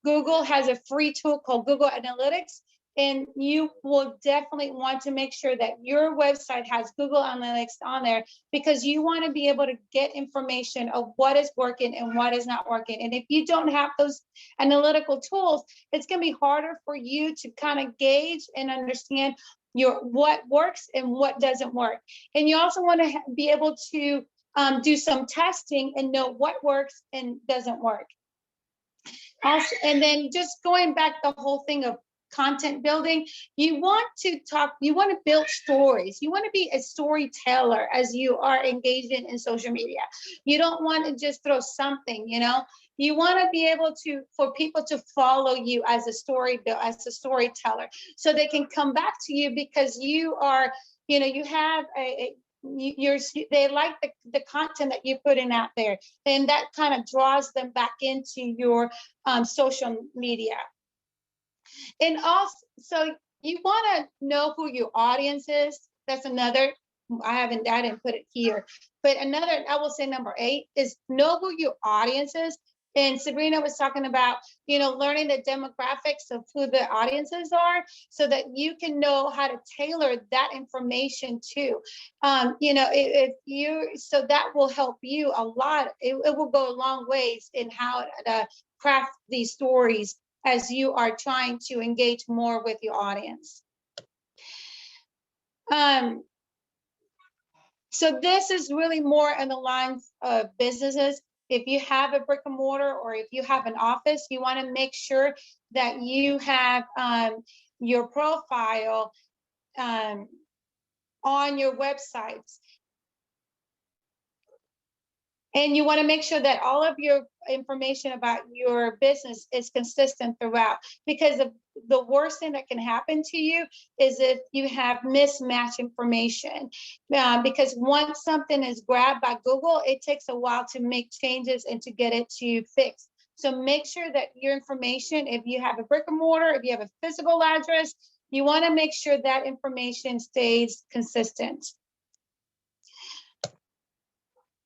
E: Google has a free tool called Google Analytics, and you will definitely want to make sure that your website has Google Analytics on there, because you want to be able to get information of what is working and what is not working. And if you don't have those analytical tools, it's going to be harder for you to kind of gauge and understand what works and what doesn't work. And you also want to be able to do some testing and know what works and doesn't work. Also, and then just going back the whole thing of content building, you want to build stories. You want to be a storyteller as you are engaging in social media. You don't want to just throw something, you want to be able for people to follow you as a storyteller, so they can come back to you because you are, you have they like the content that you're putting out there, and that kind of draws them back into your social media. And also, so you want to know who your audience is. That's another, I didn't put it here, but another, I will say number 8 is know who your audience is. And Sabrina was talking about, learning the demographics of who the audiences are, so that you can know how to tailor that information too. So that will help you a lot. It will go a long ways in how to craft these stories as you are trying to engage more with your audience. So this is really more in the lines of businesses. If you have a brick and mortar, or if you have an office, you want to make sure that you have your profile on your websites. And you want to make sure that all of your information about your business is consistent throughout, because the worst thing that can happen to you is if you have mismatched information. Because once something is grabbed by Google, it takes a while to make changes and to get it to fix. So make sure that your information, if you have a brick and mortar, if you have a physical address, you want to make sure that information stays consistent.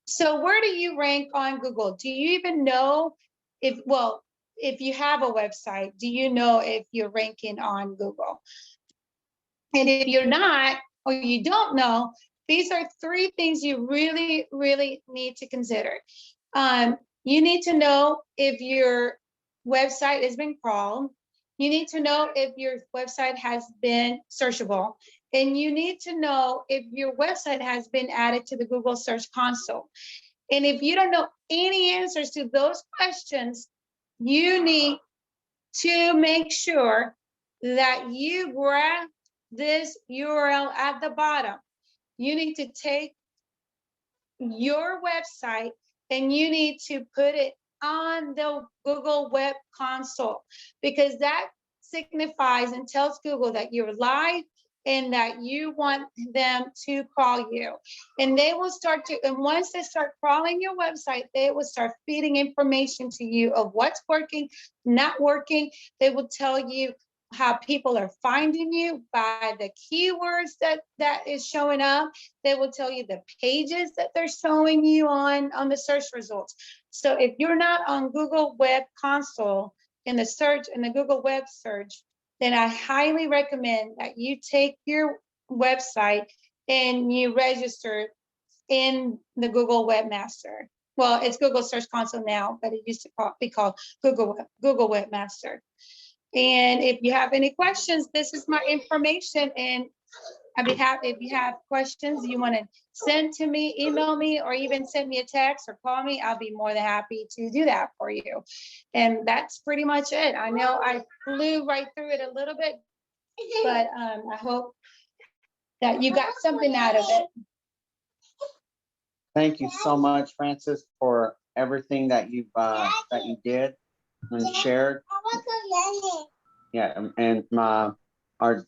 E: So where do you rank on Google? Do you even know if you have a website, do you know if you're ranking on Google? And if you're not, or you don't know, these are 3 things you really, really need to consider. You need to know if your website has been crawled. You need to know if your website has been searchable. And you need to know if your website has been added to the Google Search Console. And if you don't know any answers to those questions, you need to make sure that you grab this URL at the bottom. You need to take your website and you need to put it on the Google Web Console, because that signifies and tells Google that you're live and that you want them to call you. And they will and once they start crawling your website, they will start feeding information to you of what's working, not working. They will tell you how people are finding you by the keywords that is showing up. They will tell you the pages that they're showing you on the search results. So if you're not on Google Web Console in the Google Web search, then I highly recommend that you take your website and you register in the Google Webmaster. Well, it's Google Search Console now, but it used to be called Google Webmaster. And if you have any questions, this is my information, and I'd be happy if you have questions you want to send to me, email me, or even send me a text or call me. I'll be more than happy to do that for you. And that's pretty much it. I know I flew right through it a little bit, but I hope that you got something out of it.
C: Thank you so much, Francis, for everything that you did and shared. Yeah, and our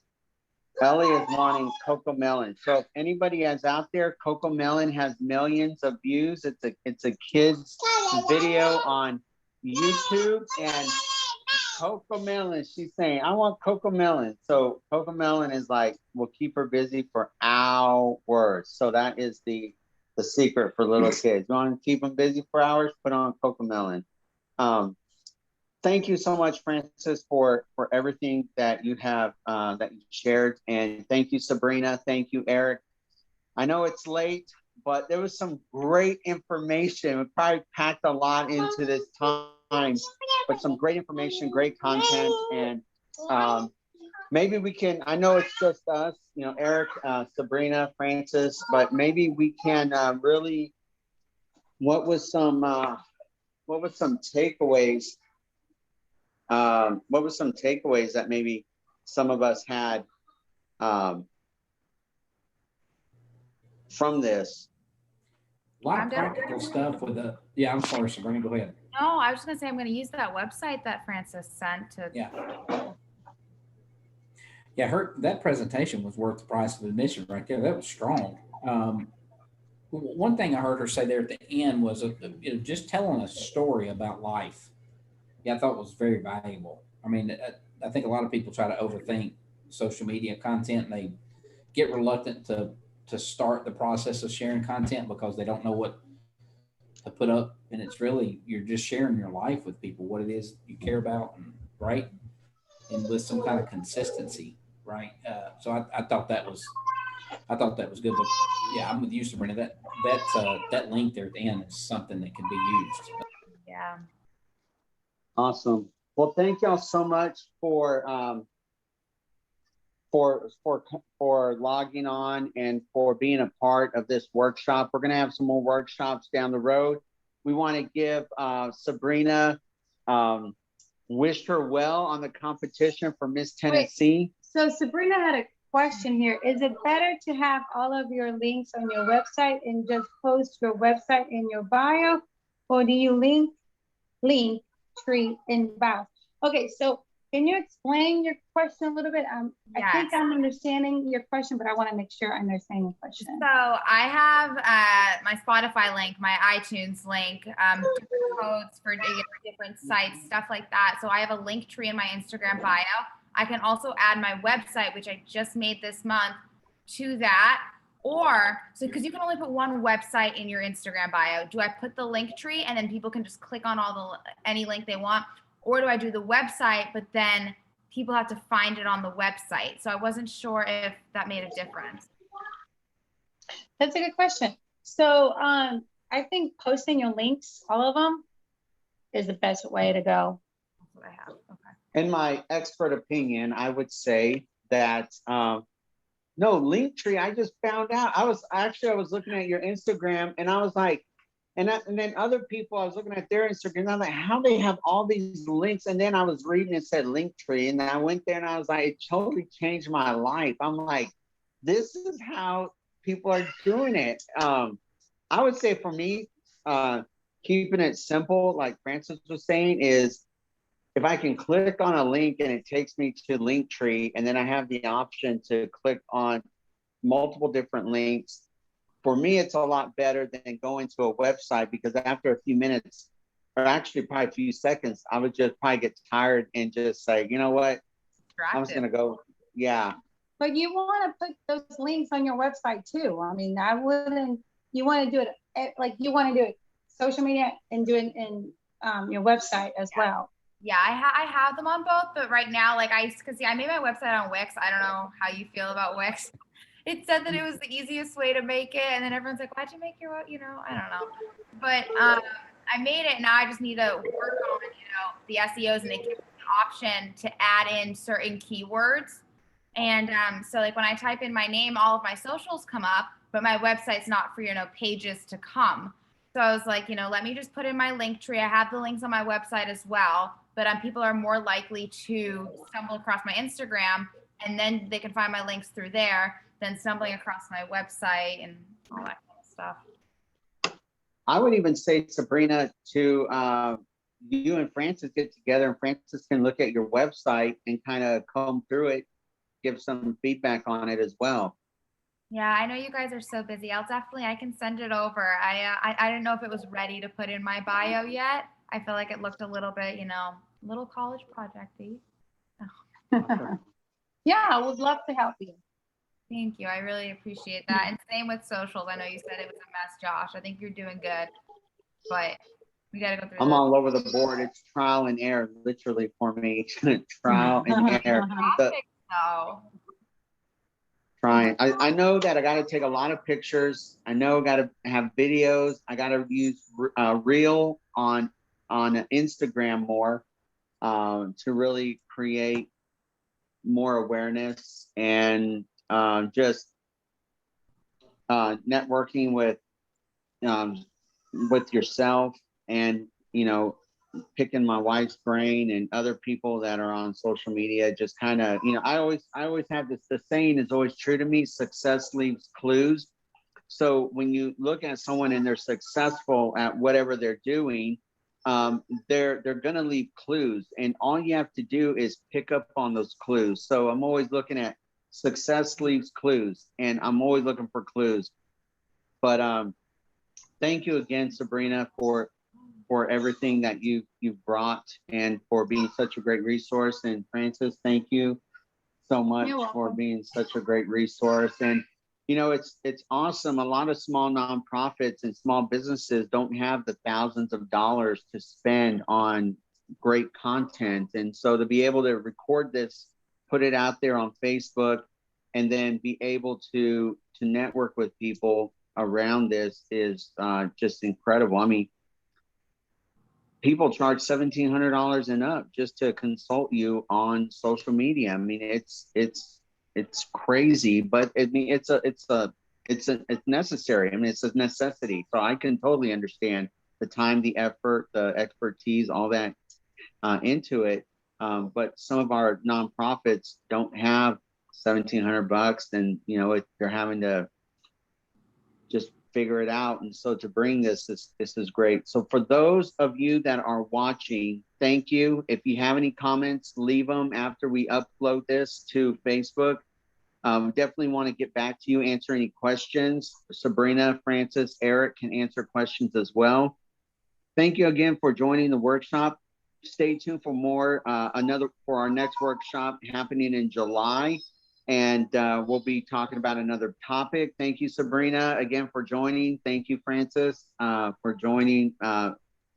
C: Ellie is wanting Coco Melon. So if anybody is out there, Coco Melon has millions of views. It's a kid's video on YouTube, and Coco Melon, she's saying, I want Coco Melon. So Coco Melon is like, will keep her busy for hours. So that is the secret for little kids. You want to keep them busy for hours? Put on Coco Melon. Thank you so much, Francis, for everything that you have that you shared, and thank you, Sabrina. Thank you, Eric. I know it's late, but there was some great information. We probably packed a lot into this time, but some great information, great content, and maybe we can. I know it's just us, you know, Eric, Sabrina, Francis, but maybe we can really. What was some takeaways? What were some takeaways that maybe some of us had from this?
A: A lot of practical stuff with the, yeah, I'm sorry, Sabrina, go ahead.
B: No, I was just gonna say I'm gonna use that website that Francis sent to.
A: Yeah. Yeah, that presentation was worth the price of admission right there. That was strong. One thing I heard her say there at the end was just telling a story about life. Yeah, I thought was very valuable. I mean, I think a lot of people try to overthink social media content, and they get reluctant to start the process of sharing content because they don't know what to put up. And it's really, you're just sharing your life with people, what it is you care about, and right, and with some kind of consistency, right? So I thought that was good. But yeah, I'm with you, Sabrina. That link there at the end is something that can be used.
B: Yeah.
C: Awesome. Well, thank y'all so much for logging on and for being a part of this workshop. We're going to have some more workshops down the road. We want to give Sabrina, wish her well on the competition for Miss Tennessee.
E: Wait, so Sabrina had a question here. Is it better to have all of your links on your website and just post your website in your bio, or do you link tree in bio? Okay, so can you explain your question a little bit?
B: Yes.
E: I think I'm understanding your question, but I want to make sure I understand your question.
B: So I have my Spotify link, my iTunes link, different codes for different sites, stuff like that. So I have a link tree in my Instagram bio. I can also add my website, which I just made this month, to that. Or, so because you can only put one website in your Instagram bio, do I put the link tree and then people can just click on any link they want? Or do I do the website, but then people have to find it on the website? So I wasn't sure if that made a difference.
E: That's a good question. So I think posting your links, all of them, is the best way to go.
B: That's what I have. Okay.
C: In my expert opinion, I would say that no, Linktree, I just found out. I was looking at your Instagram and I was like, and then other people, I was looking at their Instagram and I was like, how they have all these links? And then I was reading, it said Linktree, and I went there and I was like, it totally changed my life. I'm like, this is how people are doing it. I would say for me, keeping it simple, like Francis was saying, is if I can click on a link and it takes me to Linktree, and then I have the option to click on multiple different links, for me, it's a lot better than going to a website, because after a few minutes, or actually probably a few seconds, I would just probably get tired and just say, you know what, I'm just gonna go, yeah.
E: But you want to put those links on your website too. I mean, you want to do it, like you want to do it social media and do it in your website as well.
B: Yeah, I have them on both, but right now, like I made my website on Wix. I don't know how you feel about Wix. It said that it was the easiest way to make it, and then everyone's like, why'd you make your, I don't know. But I made it, now I just need to work on, the SEOs, and they give me an option to add in certain keywords. And so like when I type in my name, all of my socials come up, but my website's not for, pages to come. So I was like, let me just put in my link tree. I have the links on my website as well, but people are more likely to stumble across my Instagram, and then they can find my links through there than stumbling across my website and all that kind of stuff.
C: I would even say, Sabrina, to you and Francis get together, and Francis can look at your website and kind of comb through it, give some feedback on it as well.
B: Yeah, I know you guys are so busy. I can send it over. I didn't know if it was ready to put in my bio yet. I feel like it looked a little bit, little college project-y.
E: Yeah, I would love to help you.
B: Thank you. I really appreciate that. And same with socials. I know you said it was a mess, Josh. I think you're doing good, but we got to go through
C: I'm all over the board. It's trial and error, literally, for me. Trial and error.
B: No.
C: Trying. I know that I got to take a lot of pictures. I know I got to have videos. I got to use Reel on Instagram more to really create more awareness and just networking with yourself, and picking my wife's brain and other people that are on social media. Just kind of, I always have this, the saying is always true to me: success leaves clues. So when you look at someone and they're successful at whatever they're doing, they're going to leave clues, and all you have to do is pick up on those clues. So I'm always looking at success leaves clues, and I'm always looking for clues. But thank you again, Sabrina, for everything that you've brought, and for being such a great resource. And Francis, thank you so much for being such a great resource. And it's awesome. A lot of small nonprofits and small businesses don't have the thousands of dollars to spend on great content. And so to be able to record this, put it out there on Facebook, and then be able to network with people around this is just incredible. I mean, people charge $1,700 and up just to consult you on social media. I mean, it's crazy, but I mean, it's necessary. I mean, it's a necessity. So I can totally understand the time, the effort, the expertise, all that into it. But some of our nonprofits don't have $1,700, and they're having to just figure it out. And so to bring this is great. So for those of you that are watching, thank you. If you have any comments, leave them after we upload this to Facebook. Definitely want to get back to you, answer any questions. Sabrina, Francis, Eric can answer questions as well. Thank you again for joining the workshop. Stay tuned for more, for our next workshop happening in July. And we'll be talking about another topic. Thank you, Sabrina, again for joining. Thank you, Francis, for joining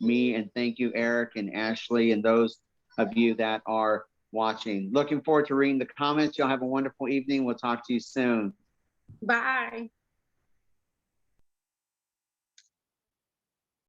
C: me. And thank you, Eric and Ashley, and those of you that are watching. Looking forward to reading the comments. Y'all have a wonderful evening. We'll talk to you soon.
E: Bye.